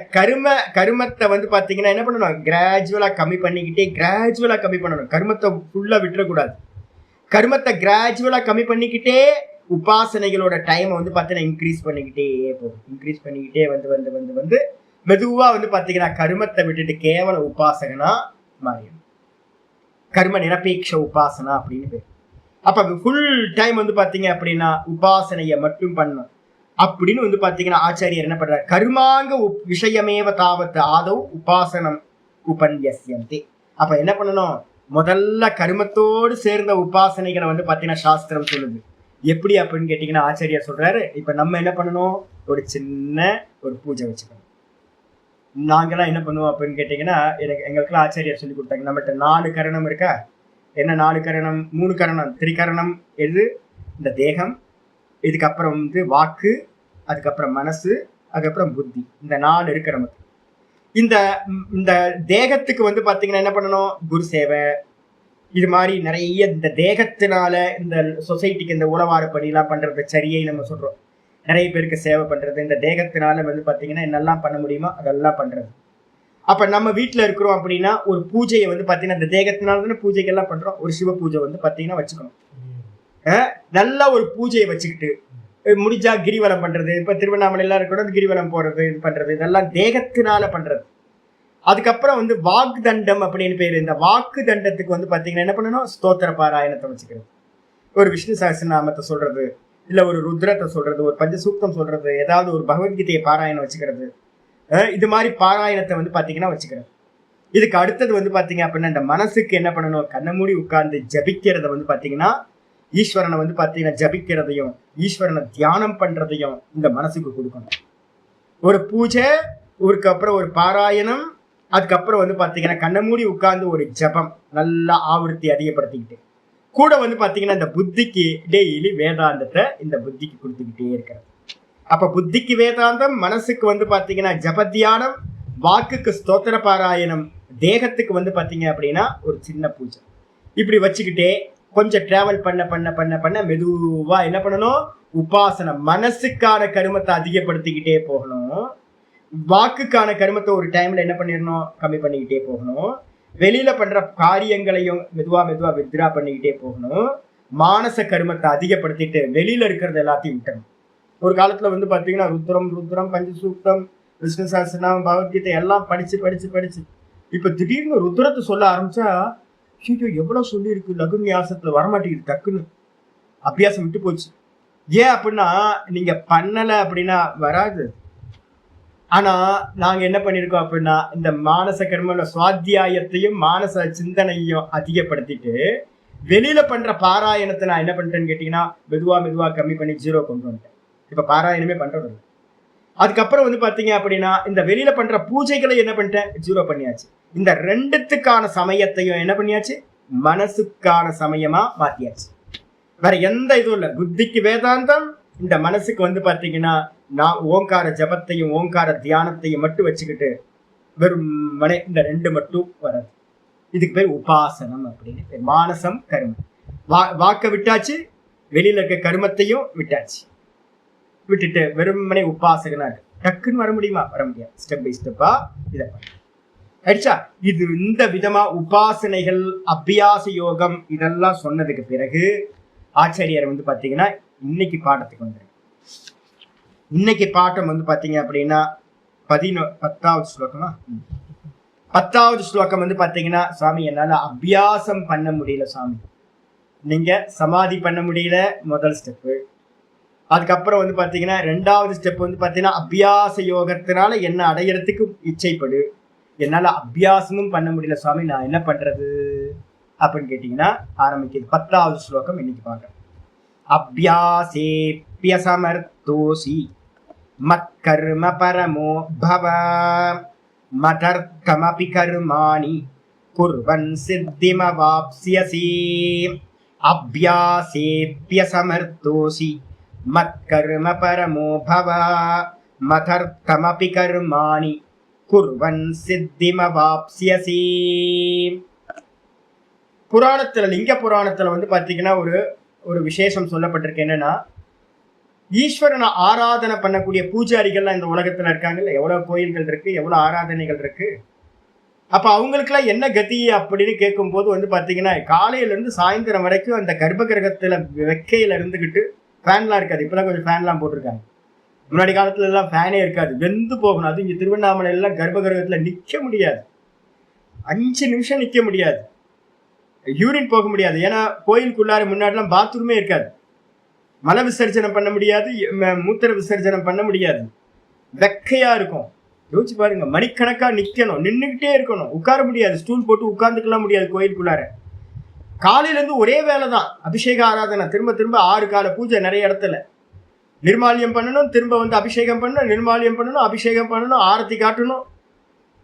கர்மத்தை வந்து பாத்தீங்கன்னா என்ன பண்ணணும், கிராஜுவலா கம்மி பண்ணிக்கிட்டே கிராஜுவலா கம்மி பண்ணணும். கர்மத்தை ஃபுல்லா விட்டுறக்கூடாது. கர்மத்தை கிராஜுவலா கம்மி பண்ணிக்கிட்டே உபாசனைகளோட டைமை வந்து பார்த்தீங்கன்னா இன்க்ரீஸ் பண்ணிக்கிட்டே போகும். இன்க்ரீஸ் பண்ணிக்கிட்டே வந்து வந்து வந்து வந்து மெதுவா வந்து பார்த்தீங்கன்னா கர்மத்தை விட்டுட்டு கேவல உபாசகனா மாறிடும். கர்ம நிரபேட்ச உபாசனா அப்படின்னு பேர். அப்ப ஃபுல் டைம் வந்து பாத்தீங்க அப்படின்னா உபாசனைய மட்டும் பண்ணும் அப்படின்னு வந்து பாத்தீங்கன்னா ஆச்சாரியர் என்ன பண்றாரு, கர்மாங்க விஷயமேவ தாவத் ஆதவ் உபாசனம் உபன்யஸ்யந்தே. அப்ப என்ன பண்ணணும், முதல்ல கர்மத்தோடு சேர்ந்த உபாசனைகளை வந்து பாத்தீங்கன்னா சாஸ்திரம் சொல்லுது. எப்படி அப்படின்னு கேட்டீங்கன்னா ஆச்சாரியர் சொல்றாரு, இப்ப நம்ம என்ன பண்ணணும், ஒரு சின்ன ஒரு பூஜை வச்சுக்கணும். நாங்கெல்லாம் என்ன பண்ணுவோம் அப்படின்னு கேட்டீங்கன்னா, எங்களுக்கெல்லாம் ஆச்சாரியர் சொல்லி கொடுத்தாங்க. நம்மகிட்ட 4 கரணம் இருக்கா, என்ன 4 கரணம், 3 கரணம், திரிகரணம் எது, இந்த தேகம், இதுக்கப்புறம் வந்து வாக்கு, அதுக்கப்புறம் மனசு, அதுக்கப்புறம் புத்தி. இந்த 4 இருக்கு நமக்கு. இந்த தேகத்துக்கு வந்து பாத்தீங்கன்னா என்ன பண்ணணும், குரு சேவை, இது மாதிரி நிறைய இந்த தேகத்தினால இந்த சொசைட்டிக்கு இந்த உளவார பணியெல்லாம் பண்றது சரியை நம்ம சொல்றோம். நிறைய பேருக்கு சேவை பண்றது, இந்த தேகத்தினால வந்து பாத்தீங்கன்னா என்னெல்லாம் பண்ண முடியுமோ அதெல்லாம் பண்றது. அப்ப நம்ம வீட்டுல இருக்கிறோம் அப்படின்னா ஒரு பூஜையை வந்து பாத்தீங்கன்னா இந்த தேகத்தினால தானே பூஜைகள்லாம் பண்றோம். ஒரு சிவ பூஜை வந்து பாத்தீங்கன்னா வச்சுக்கணும். நல்லா ஒரு பூஜையை வச்சுக்கிட்டு முடிஞ்சா கிரிவலம் பண்றது, இப்ப திருவண்ணாமலையெல்லாம் இருக்கணும், கிரிவலம் போறது, இது பண்றது, இதெல்லாம் தேகத்தினால பண்றது. அதுக்கப்புறம் வந்து வாக்கு தண்டம் அப்படின்னு பேரு. இந்த வாக்கு தண்டத்துக்கு வந்து பாத்தீங்கன்னா என்ன பண்ணணும், ஸ்தோத்திர பாராயணத்தை வச்சுக்கிறது, ஒரு விஷ்ணு சஹஸ்ரநாமத்தை சொல்றது, இல்ல ஒரு ருத்ரத்தை சொல்றது, ஒரு பஞ்சசூக்தம் சொல்றது, ஏதாவது ஒரு பகவத்கீதையை பாராயணம் வச்சுக்கிறது. இது மாதிரி பாராயணத்தை வந்து பாத்தீங்கன்னா வச்சுக்கிறது. இதுக்கு அடுத்தது வந்து பாத்தீங்க அப்படின்னா இந்த மனசுக்கு என்ன பண்ணணும், கண்ண மூடி உட்கார்ந்து ஜபிக்கிறத வந்து பாத்தீங்கன்னா ஈஸ்வரனை வந்து பாத்தீங்கன்னா ஜபிக்கிறதையும் ஈஸ்வரனை தியானம் பண்றதையும் இந்த மனசுக்கு கொடுக்கணும். ஒரு பூஜை, அப்புறம் ஒரு பாராயணம், அதுக்கப்புறம் வந்து பாத்தீங்கன்னா கண்ண மூடி உட்கார்ந்து ஒரு ஜபம் நல்லா ஆவர்த்தி அதிகப்படுத்திக்கிட்டு கூட வந்து பாத்தீங்கன்னா இந்த புத்திக்கு டெய்லி வேதாந்தத்தை இந்த புத்திக்கு கொடுத்துக்கிட்டே இருக்கிறது. அப்ப புத்திக்கு வேதாந்தம், மனசுக்கு வந்து பாத்தீங்கன்னா ஜபத்தியானம், வாக்குக்கு ஸ்தோத்திர பாராயணம், தேகத்துக்கு வந்து பாத்தீங்க அப்படின்னா ஒரு சின்ன பூஜை. இப்படி வச்சுக்கிட்டே கொஞ்சம் டிராவல் பண்ண பண்ண பண்ண பண்ண மெதுவா என்ன பண்ணணும், உபாசனை மனசுக்கான கருமத்தை அதிகப்படுத்திக்கிட்டே போகணும். வாக்குக்கான கருமத்தை ஒரு டைம்ல என்ன பண்ணிடணும், கம்மி பண்ணிக்கிட்டே போகணும். வெளியில பண்ற காரியங்களையும் மெதுவா மெதுவா வித்ரா பண்ணிக்கிட்டே போகணும். மானச கருமத்தை அதிகப்படுத்திட்டு வெளியில இருக்கிறது எல்லாத்தையும் விட்டணும். ஒரு காலத்துல வந்து பாத்தீங்கன்னா ருத்ரம் பஞ்சசூக்தம், விஷ்ணு சஹஸ்ரநாமம், பகவத்கீதை எல்லாம் படிச்சு படிச்சு படிச்சு இப்ப திடீர்னு ருத்ரத்தை சொல்ல ஆரம்பிச்சா எவ்வளவு சொல்லி இருக்கு, லகு நியாசத்துல வரமாட்டேங்குது, டக்குன்னு அபியாசம் விட்டு போச்சு. ஏன் அப்படின்னா நீங்க பண்ணல அப்படின்னா வராது. ஆனா நாங்க என்ன பண்ணிருக்கோம் அப்படின்னா இந்த மானச கர்ம சுவாத்தியாயத்தையும் மானச சிந்தனையும் அதிகப்படுத்திட்டு வெளியில பண்ற பாராயணத்தை நான் என்ன பண்ணிட்டேன்னு கேட்டீங்கன்னா மெதுவா மெதுவா கம்மி பண்ணி 0 கொண்டு வந்துட்டேன். இப்ப பாராயணமே பண்றது இல்லை. அதுக்கப்புறம் வந்து பாத்தீங்க அப்படின்னா இந்த வெளியில பண்ற பூஜைகளை என்ன பண்ணிட்டேன், 0 பண்ணியாச்சு. இந்த 2த்துக்கான சமயத்தையும் என்ன பண்ணியாச்சு, மனசுக்கான சமயமா மாத்தியாச்சு. வேற எந்த இதுவும் இல்லை. புத்திக்கு வேதாந்தம், இந்த மனசுக்கு வந்து பாத்தீங்கன்னா நான் ஓங்கார ஜபத்தையும் ஓங்கார தியானத்தையும் மட்டும் வச்சுக்கிட்டு வெறும் மனை, இந்த 2 மட்டும் வராது. இதுக்கு பேர் உபாசனம் அப்படின்னு பேர். மானசம் கருமம். வாக்க விட்டாச்சு, வெளியில இருக்க கருமத்தையும் விட்டாச்சு. விட்டுட்டு வெறுமனை உபாசகனா இருக்கு. டக்குன்னு வர முடியுமா, வர முடியாது. ஸ்டெப் பை ஸ்டெப்பா இதை ஆயிடுச்சா. இது இந்த விதமா உபாசனைகள், அபியாச யோகம் இதெல்லாம் சொன்னதுக்கு பிறகு ஆச்சாரியர் வந்து பாத்தீங்கன்னா இன்னைக்கு பாடத்துக்கு வந்துரு. இன்னைக்கு பாட்டம் வந்து பாத்தீங்க அப்படின்னா 10வது ஸ்லோகமா, 10வது ஸ்லோகம் வந்து பாத்தீங்கன்னா, சுவாமி என்னால அபியாசம் பண்ண முடியல சுவாமி. நீங்க சமாதி பண்ண முடியல, முதல் ஸ்டெப்பு. அதுக்கப்புறம் வந்து பாத்தீங்கன்னா 2வது ஸ்டெப் வந்து பாத்தீங்கன்னா அபியாச யோகத்தினால என்ன அடையறதுக்கு இச்சைப்படு, என்னால அபியாசமும் பண்ண முடியல சுவாமி, நான் என்ன பண்றது அப்படின்னு கேட்டீங்கன்னா ஆரம்பிக்குது 10வது ஸ்லோகம். இன்னைக்கு பாக்கிறோம். அபியாசேப்யசமர்த்தோசி மத்கர்ம பரமோ பவ மதர்த்தமபி கர்மாணி குர்வன் சித்திமவாப்ஸ்யசி. அபியாசேப்யசமர்த்தோசி மத்கர்ம பரமோ பவ மதர்த்தமபி கர்மாணி குர்வன் சித்திமவாப்ஸ்யசி. புராணத்துல, லிங்க புராணத்துல வந்து பாத்தீங்கன்னா ஒரு விசேஷம் சொல்லப்பட்டிருக்கு. என்னன்னா, ஈஸ்வரனை ஆராதனை பண்ணக்கூடிய பூஜாரிகள்லாம் இந்த உலகத்துல இருக்காங்கல்ல, எவ்வளவு கோயில்கள் இருக்கு, எவ்வளவு ஆராதனைகள் இருக்கு. அப்ப அவங்களுக்குலாம் என்ன கதி அப்படின்னு கேட்கும்போது வந்து பாத்தீங்கன்னா, காலையில இருந்து சாயந்தரம் வரைக்கும் அந்த கர்ப்ப கிரகத்துல வெக்கையில இருந்துகிட்டு ஃபேன்லாம் இருக்காது. இப்பதான் கொஞ்சம் ஃபேன்லாம் போட்டிருக்காங்க. முன்னாடி காலத்துல எல்லாம் ஃபேனே இருக்காது, வெந்து போகணும். அது இங்க திருவண்ணாமலையில எல்லாம் கர்ப்ப கிரகத்துல நிக்க முடியாது, 5 நிமிஷம் நிக்க முடியாது, யூரின் போக முடியாது. ஏன்னா கோயிலுக்குள்ளார முன்னாடிலாம் பாத்ரூமே இருக்காது. மல விசர்ஜனம் பண்ண முடியாது, மூத்திர விசர்ஜனம் பண்ண முடியாது, வெக்கையா இருக்கும். யோசிச்சு பாருங்க, மணிக்கணக்கா நிக்கணும், நின்றுகிட்டே இருக்கணும், உட்கார முடியாது, ஸ்டூல் போட்டு உட்கார்ந்துக்கலாம் முடியாது கோயிலுக்குள்ளார. காலையில இருந்து ஒரே வேலை தான், அபிஷேக ஆராதனை, திரும்ப திரும்ப 6 கால பூஜை நிறைய இடத்துல. நிர்மாலியம் பண்ணணும், திரும்ப வந்து அபிஷேகம் பண்ணணும், நிர்மாலியம் பண்ணணும், அபிஷேகம் பண்ணணும், ஆரத்தி காட்டணும்,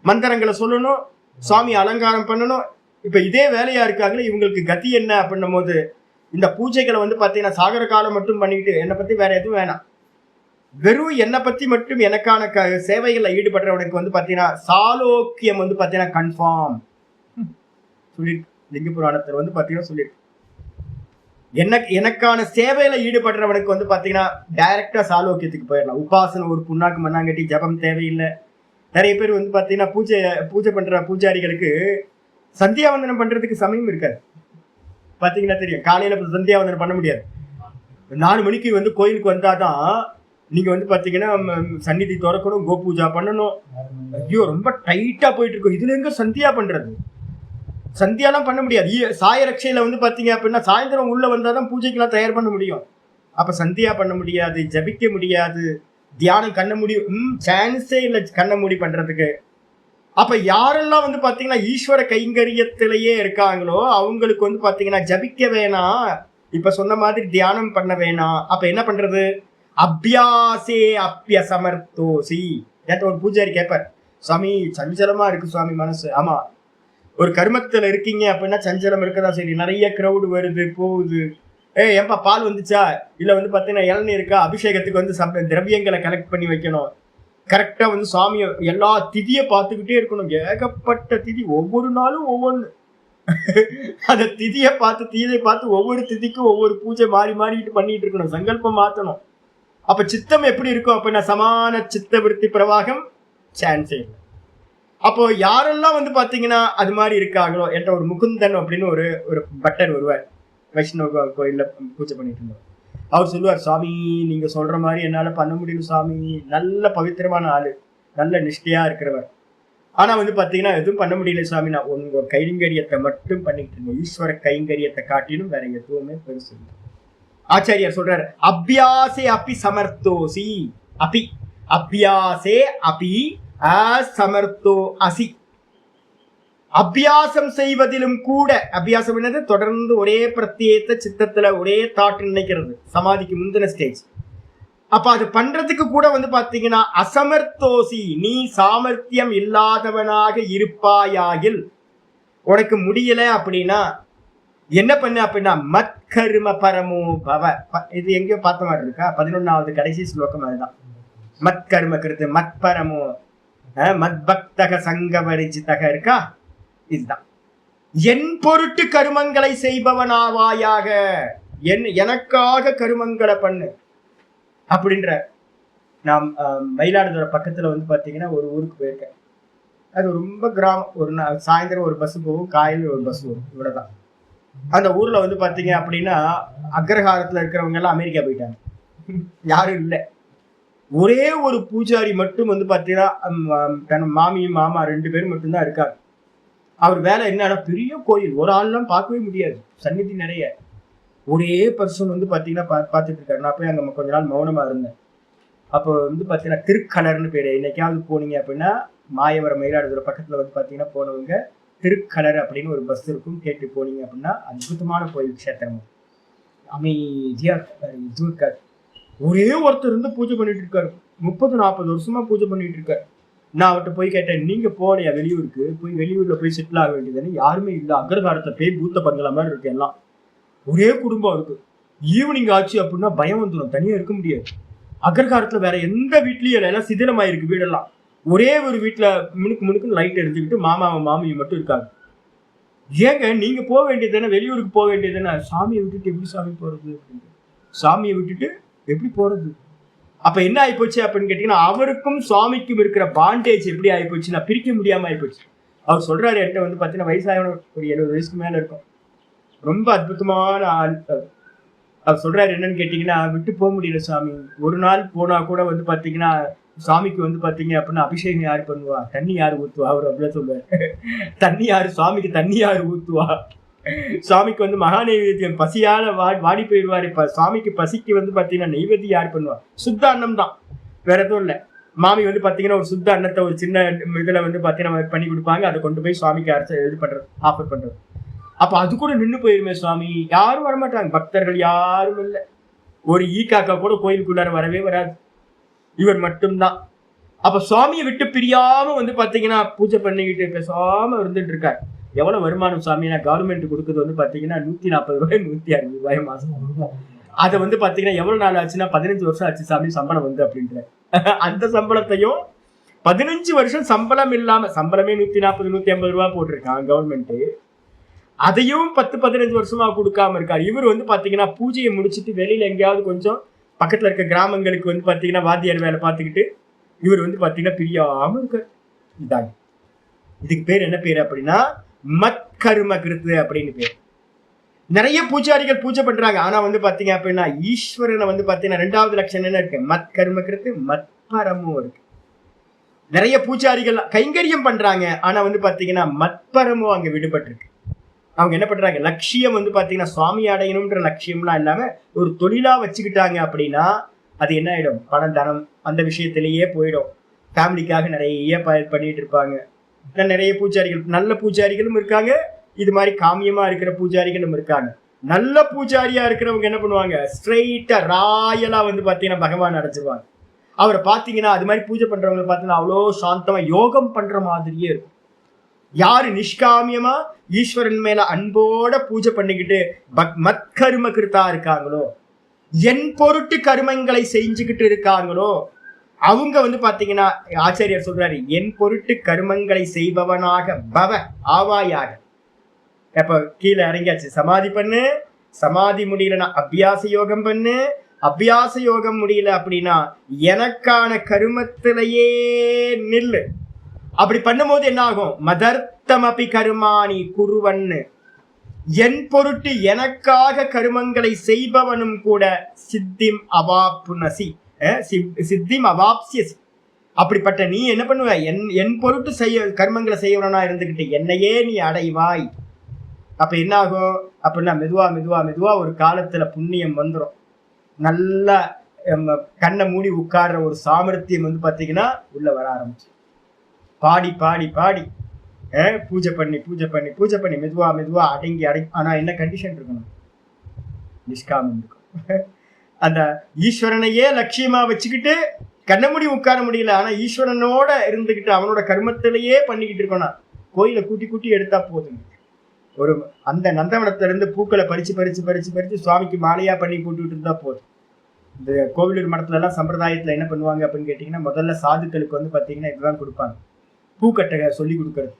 மந்திரங்களை சொல்லணும், சுவாமி அலங்காரம் பண்ணணும். இப்ப இதே வேலையா இருக்காங்களே, இவங்களுக்கு கதி என்ன அப்படின்னும் போது இந்த பூஜைகளை வந்து பாத்தீங்கன்னா சாகர காலம் மட்டும் பண்ணிட்டு என்னை பத்தி வேற எதுவும் வேணாம், வெறும் என்னை பத்தி மட்டும் எனக்கான சேவைகள்ல ஈடுபடுறவனுக்கு வந்து பாத்தீங்கன்னா சாலோக்கியம் வந்து பாத்தீங்கன்னா கன்ஃபார்ம் சொல்லிருக்கு. லிங்க புராணத்தில் வந்து பாத்தீங்கன்னா சொல்லிருக்கு, எனக்கான சேவையில ஈடுபடுறவனுக்கு வந்து பாத்தீங்கன்னா டைரக்டா சாலோக்கியத்துக்கு போயிடலாம். உபாசனை ஒரு புண்ணாக்கு மண்ணாங்கட்டி ஜபம் தேவையில்லை. நிறைய பேர் வந்து பாத்தீங்கன்னா பூஜை பண்ற பூஜாரிகளுக்கு சந்தியாவந்தனம் பண்றதுக்கு சமயம் இருக்காது. பாத்தீங்கன்னா தெரியும், காலையில சந்தியாவந்தனம் பண்ண முடியாது. 4 மணிக்கு வந்து கோயிலுக்கு வந்தாதான் நீங்க வந்து பாத்தீங்கன்னா சந்நிதி திறக்கணும், கோபூஜா பண்ணணும். ஐயோ ரொம்ப டைட்டா போயிட்டு இருக்கும். இதுல எங்க சந்தியா பண்றது? சந்தியாலாம் பண்ண முடியாது. சாயரட்சையில வந்து பாத்தீங்க அப்படின்னா சாயந்தரம் உள்ள வந்தாதான் பூஜைக்கெல்லாம் தயார் பண்ண முடியும். அப்ப சந்தியா பண்ண முடியாது, ஜபிக்க முடியாது, தியானம் கண்ண முடியும் சான்ஸே இல்லை கண்ண மூடி பண்றதுக்கு. அப்ப யாரெல்லாம் வந்து பாத்தீங்கன்னா ஈஸ்வர கைங்கரியத்திலேயே இருக்காங்களோ அவங்களுக்கு வந்து பாத்தீங்கன்னா ஜபிக்க வேணாம், இப்ப சொன்ன மாதிரி தியானம் பண்ண வேணாம். அப்ப என்ன பண்றது? அபியாசே அப்பியசமர்த்தோசி. ஒரு பூஜாரி கேட்பார், சுவாமி சஞ்சலமா இருக்கு சுவாமி மனசு. ஆமா, ஒரு கர்மத்துல இருக்கீங்க அப்படின்னா சஞ்சலம் இருக்கதான் சரி. நிறைய கிரௌடு வருது போகுது, ஏன்பா பால் வந்துச்சா, இல்ல வந்து பாத்தீங்கன்னா இளநீர் இருக்கா, அபிஷேகத்துக்கு வந்து திரவியங்களை கலெக்ட் பண்ணி வைக்கணும், கரெக்டா வந்து சுவாமி எல்லா திதியை பார்த்துக்கிட்டே இருக்கணும். ஏகப்பட்ட திதி, ஒவ்வொரு நாளும் ஒவ்வொன்று. அந்த திதியை பார்த்து ஒவ்வொரு திதிக்கும் ஒவ்வொரு பூஜை மாறி மாறிட்டு பண்ணிட்டு இருக்கணும், சங்கல்பம் மாத்தணும். அப்ப சித்தம் எப்படி இருக்கும் அப்படின்னா சமான சித்த விருத்தி பிரவாகம் சான்ஸே இல்லை. அப்போ யாரெல்லாம் வந்து பாத்தீங்கன்னா அது மாதிரி இருக்காங்களோ, என்ற ஒரு முகுந்தன் அப்படின்னு ஒரு பட்டர் வருவார், வைஷ்ணவ கோயில்ல பூஜை பண்ணிட்டு இருந்தோம். அவர் சொல்லுவார், சுவாமி நீங்க சொல்ற மாதிரி என்னால பண்ண முடியும் சுவாமி, நல்ல பவித்திரமான ஆளு, நல்ல நிஷ்டையா இருக்கிறவர், ஆனா வந்து பாத்தீங்கன்னா எதுவும் பண்ண முடியல சுவாமி, நான் உங்க கைங்கரியத்தை மட்டும் பண்ணிட்டு இருந்தேன், ஈஸ்வர கைங்கரியத்தை காட்டிலும் வேற எதுவுமே பெருசு. ஆச்சாரியார் சொல்றாரு, அபியாசே அப்பி சமர்த்தோசி. அபியாசே அப்பி அசமர்த்தோ அசி. அபியாசம் செய்வதிலும் கூட, அபியாசம் என்னது? தொடர்ந்து ஒரே பிரத்யேக சித்தத்துல ஒரே தாட் நினைக்கிறது, சமாதிக்கு முந்தின ஸ்டேஜ். அப்ப அது பண்றதுக்கு கூட வந்து பாத்தீங்கன்னா அசமர்த்தோசி, நீ சாமர்த்தியம் இல்லாதவனாக இருப்பாயாகில், உனக்கு முடியல அப்படின்னா என்ன பண்ண அப்படின்னா மத்கர்ம பரமோ பவ. இது எங்கேயோ பார்த்த மாதிரி இருக்கா? 11வது கடைசி ஸ்லோகம் அதுதான். மத்கர்ம கிருத்து மத்பரமோ மத்பக்தக சங்கவரிஜிதக இருக்கா? இதுதான். என் பொருட்டு கருமங்களை செய்பவனாவாயாக, எனக்காக கருமங்களை பண்ணு அப்படின்ற. நாம் மயிலாடுதுறை பக்கத்துல வந்து பாத்தீங்கன்னா ஒரு ஊருக்கு போயிருக்கேன். அது ரொம்ப கிராமம். ஒரு சாயந்தரம் ஒரு பஸ் போகும், காலையில் ஒரு பஸ் வரும், இவ்வளவுதான். அந்த ஊர்ல வந்து பாத்தீங்க அப்படின்னா அக்ரஹாரத்துல இருக்கிறவங்க எல்லாம் அமெரிக்கா போயிட்டாங்க, யாரும் இல்லை. ஒரே ஒரு பூஜாரி மட்டும் வந்து பாத்தீங்கன்னா தன் மாமியும் மாமா 2 பேரும் மட்டும்தான் இருக்காங்க. அவர் வேலை என்னன்னா, பெரிய கோயில், ஒரு ஆள்லாம் பார்க்கவே முடியாது, சந்நிதி நிறைய, ஒரே பர்சன் வந்து பாத்தீங்கன்னா பார்த்துட்டு இருக்காரு. நான் போய் அங்க கொஞ்ச நாள் மௌனமா இருந்தேன். அப்போ வந்து பாத்தீங்கன்னா திருக்கலர்னு பேரு. இன்னைக்காவது போனீங்க அப்படின்னா மாயவரம் மயிலாடுதுறை பக்கத்துல வந்து பாத்தீங்கன்னா போனவங்க திருக்கலர் அப்படின்னு ஒரு பஸ் இருக்கும், கேட்டு போனீங்க அப்படின்னா அற்புதமான கோயில் கஷேத்திரம், அமைதியா இது இருக்காது. ஒரே ஒருத்தர் இருந்து பூஜை பண்ணிட்டு இருக்காரு, 30-40 வருஷமா பூஜை பண்ணிட்டு இருக்காரு. நான் அவர்கிட்ட போய் கேட்டேன், நீங்க போகலையா வெளியூருக்கு? போய் வெளியூர்ல போய் செட்டில் ஆக வேண்டியதுன்னு. யாருமே இல்லை, அக்ரஹாரத்தை போய் பூத்த பங்களா மாதிரி இருக்கு எல்லாம், ஒரே குடும்பம் இருக்கு. ஈவினிங் ஆச்சு அப்படின்னா பயம் வந்துடும், தனியா இருக்க முடியாது. அக்ரஹாரத்துல வேற எந்த வீட்லயும் எல்லாம் சிதிலமாயிருக்கு வீடெல்லாம். ஒரே ஒரு வீட்டுல முனுக்கு லைட் எடுத்துக்கிட்டு மாமாவும் மாமியும் மட்டும் இருக்காங்க. ஏங்க நீங்க போக வேண்டியதுதானே, வெளியூருக்கு போக வேண்டியதுதானே? சாமியை விட்டுட்டு எப்படி சாமி போறது? சாமியை விட்டுட்டு எப்படி போறது? அப்ப என்ன ஆயிப்போச்சு அப்படின்னு கேட்டீங்கன்னா, அவருக்கும் சுவாமிக்கும் இருக்கிற பாண்டேஜ் எப்படி ஆயிப்போச்சுன்னா பிரிக்க முடியாம ஆயிப்போச்சு. அவர் சொல்றாரு என்கிட்ட வந்து பாத்தீங்கன்னா வயசாகணும், ஒரு 70 வயசுக்கு மேல இருக்கும், ரொம்ப அற்புதமான ஆள். அவர் சொல்றாரு என்னன்னு கேட்டீங்கன்னா, விட்டு போக முடியல சாமி, ஒரு நாள் போனா கூட வந்து பாத்தீங்கன்னா சாமிக்கு வந்து பாத்தீங்க அப்படின்னா அபிஷேகம் யாரு பண்ணுவா, தண்ணி யாரு ஊத்துவா, அவர் அப்படியே சொல்லுவாரு. தண்ணி யாரு, சுவாமிக்கு தண்ணி யாரு ஊத்துவா, சுவாமிக்கு வந்து மகா நைவேத்தியம் பசியால வாடி போயிடுவாரு, சுவாமிக்கு பசிக்கு வந்து பாத்தீங்கன்னா நெய்வேத்தியம் யாரு பண்ணுவா, சுத்த அன்னம் தான், வேற எதுவும் இல்லை. மாமி வந்து பாத்தீங்கன்னா ஒரு சுத்த அன்னத்தை ஒரு சின்ன இதுல வந்து பாத்தீங்கன்னா பண்ணி கொடுப்பாங்க, அதை கொண்டு போய் சுவாமிக்கு அரைச்ச இது பண்றது, ஆஃபர் பண்றது. அப்ப அது கூட நின்று போயிருமே சுவாமி, யாரும் வரமாட்டாங்க, பக்தர்கள் யாரும் இல்லை, ஒரு ஈக்காக்கா கூட கோயிலுக்குள்ளார வரவே வராது, இவர் மட்டும்தான். அப்ப சுவாமியை விட்டு பிரியாம வந்து பாத்தீங்கன்னா பூஜை பண்ணிக்கிட்டு பேசாம இருந்துட்டு இருக்காரு. எவ்வளவு வருமானம் சுவாமி, நான் கவர்மெண்ட் கொடுக்குறது வந்து பாத்தீங்கன்னா 140 ரூபாய் 160 ரூபாய் மாசம். அதை வந்து பாத்தீங்கன்னா எவ்வளவு நாள் ஆச்சுன்னா 15 வருஷம் ஆச்சு சாமி சம்பளம் வந்து அப்படின்ற. அந்த சம்பளத்தையும் 15 வருஷம் சம்பளம் இல்லாம, சம்பளமே 140 150 ரூபாய் போட்டிருக்கான் கவர்மெண்ட், அதையும் 10-15 வருஷமா கொடுக்காம இருக்காரு. இவர் வந்து பாத்தீங்கன்னா பூஜையை முடிச்சுட்டு வெளியில எங்கேயாவது கொஞ்சம் பக்கத்துல இருக்க கிராமங்களுக்கு வந்து பாத்தீங்கன்னா வாத்தியார் வேலை பார்த்துக்கிட்டு இவர் வந்து பாத்தீங்கன்னா பிரியாம இருக்காரு. இதாங்க இதுக்கு பேர் என்ன பேரு அப்படின்னா மத்கர்ம கிருத்து அப்படின்னு பேர். நிறைய பூஜாரிகள் பூஜை பண்றாங்க, ஆனா வந்து பாத்தீங்க அப்படின்னா ஈஸ்வரனை வந்து பாத்தீங்கன்னா 2வது லட்சணம் என்ன இருக்கு, மத்கர்ம கிருத்து, மத்பரமும் இருக்கு. நிறைய பூஜாரிகள் கைங்கரியம் பண்றாங்க, ஆனா வந்து பாத்தீங்கன்னா மத்பரமும் அங்க விடுபட்டு இருக்கு. அவங்க என்ன பண்றாங்க, லட்சியம் வந்து பாத்தீங்கன்னா சுவாமி அடையணும்ன்ற லட்சியம்லாம் இல்லாம ஒரு தொழிலா வச்சுக்கிட்டாங்க அப்படின்னா அது என்ன ஆயிடும், பணம் தனம் அந்த விஷயத்திலேயே போயிடும். ஃபேமிலிக்காக நிறைய பண்ணிட்டு இருப்பாங்க. நிறைய பூஜாரிகள், நல்ல பூஜாரிகளும் இருக்காங்க, இது மாதிரி காமியமா இருக்கிற பூஜாரிகளும் இருக்காங்க. நல்ல பூஜாரியா இருக்கிறவங்க என்ன பண்ணுவாங்க, ஸ்ட்ரெயிட்டா ராயலா வந்து பாத்தீங்கன்னா பகவான் அடைச்சிருவாங்க. அவரை பாத்தீங்கன்னா அது மாதிரி பூஜை பண்றவங்க பாத்தீங்கன்னா அவ்வளோ சாந்தமா யோகம் பண்ற மாதிரியே இருக்கும். யாரு நிஷ்காமியமா ஈஸ்வரன் மேல அன்போட பூஜை பண்ணிக்கிட்டு மத்கர்ம கிருத்தா இருக்காங்களோ, என் பொருட்டு கருமங்களை செஞ்சுக்கிட்டு இருக்காங்களோ, அவங்க வந்து பாத்தீங்கன்னா ஆச்சாரியர் சொல்றாரு, என் பொருட்டு கருமங்களை செய்பவனாக பவ ஆவாயாக. அப்ப கீழே இறங்கியாச்சு, சமாதி பண்ணு, சமாதி முடியலன்னா அபியாச யோகம் பண்ணு, அபியாச யோகம் முடியல அப்படின்னா எனக்கான கருமத்திலேயே நில்லு. அப்படி பண்ணும்போது என்ன ஆகும், மதர்த்தமபி கருமானி குருவன்னு, என் பொருட்டு எனக்காக கருமங்களை செய்பவனும் கூட சித்திம் அவாப்புனசி, சித்திம் அவாப்சியசி. அப்படிப்பட்ட நீ என்ன பண்ணுவ, என் பொருட்டு கர்மங்களை செய்யவனா இருந்துகிட்டு என்னையே நீ அடைவாய். அப்ப என்ன ஆகும் அப்படின்னா மெதுவா மெதுவா மெதுவா ஒரு காலத்துல புண்ணியம் வந்துடும், நல்லா கண்ணை மூடி உட்கார்ற ஒரு சாமர்த்தியம் வந்து பாத்தீங்கன்னா உள்ள வர ஆரம்பிச்சு. பாடி பாடி பாடி பூஜை பண்ணி பூஜை பண்ணி பூஜை பண்ணி மெதுவா மெதுவா அடங்கி ஆனா என்ன கண்டிஷன் இருக்கணும், நிஷ்காமம் இருக்கும். அந்த ஈஸ்வரனையே லட்சியமா வச்சுக்கிட்டு கண்ணமுடி உட்கார முடியல, ஆனா ஈஸ்வரனோட இருந்துகிட்டு அவனோட கர்மத்திலேயே பண்ணிக்கிட்டு இருக்கணும். கோயிலை கூட்டி கூட்டி எடுத்தா போதுங்க, ஒரு அந்த நந்தவனத்துல இருந்து பூக்களை பறிச்சு பறிச்சு பறிச்சு பறிச்சு சுவாமிக்கு மாலையா பண்ணி போட்டுக்கிட்டு இருந்தா போதும். இந்த கோவிலூர் மடத்துல எல்லாம் சம்பிரதாயத்துல என்ன பண்ணுவாங்க அப்படின்னு கேட்டீங்கன்னா, முதல்ல சாதுக்களுக்கு வந்து பாத்தீங்கன்னா இதுதான் கொடுப்பாங்க, பூ கட்ட சொல்லி கொடுக்கறது.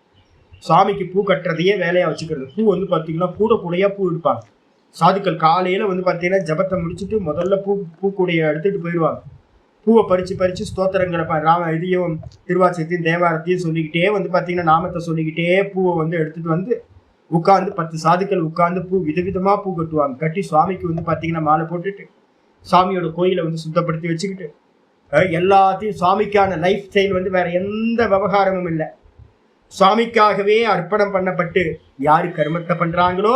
சுவாமிக்கு பூ கட்டுறதையே வேலையா வச்சுக்கிறது. பூ வந்து பாத்தீங்கன்னா கூட கூடையா பூ எடுப்பாங்க. சாதுக்கள் காலையில வந்து பாத்தீங்கன்னா ஜபத்தை முடிச்சுட்டு முதல்ல பூக்கூடைய எடுத்துட்டு போயிடுவாங்க. பூவை பறிச்சு பறிச்சு ஸ்தோத்திரங்களை இதையும் திருவாச்சகத்தையும் தேவாரத்தையும் சொல்லிக்கிட்டே வந்து பாத்தீங்கன்னா நாமத்தை சொல்லிக்கிட்டே பூவை வந்து எடுத்துட்டு வந்து உட்கார்ந்து 10 சாதுக்கள் உட்கார்ந்து பூ விதவிதமா பூ கட்டுவாங்க. கட்டி சுவாமிக்கு வந்து பாத்தீங்கன்னா மாலை போட்டுட்டு சுவாமியோட கோயிலை வந்து சுத்தப்படுத்தி வச்சுக்கிட்டு எல்லாத்தையும் சுவாமிக்கான லைஃப் ஸ்டைல் வந்து வேற எந்த விவகாரமும் இல்லை, சுவாமிக்காகவே அர்ப்பணம் பண்ணப்பட்டு யாரு கர்மத்தை பண்றாங்களோ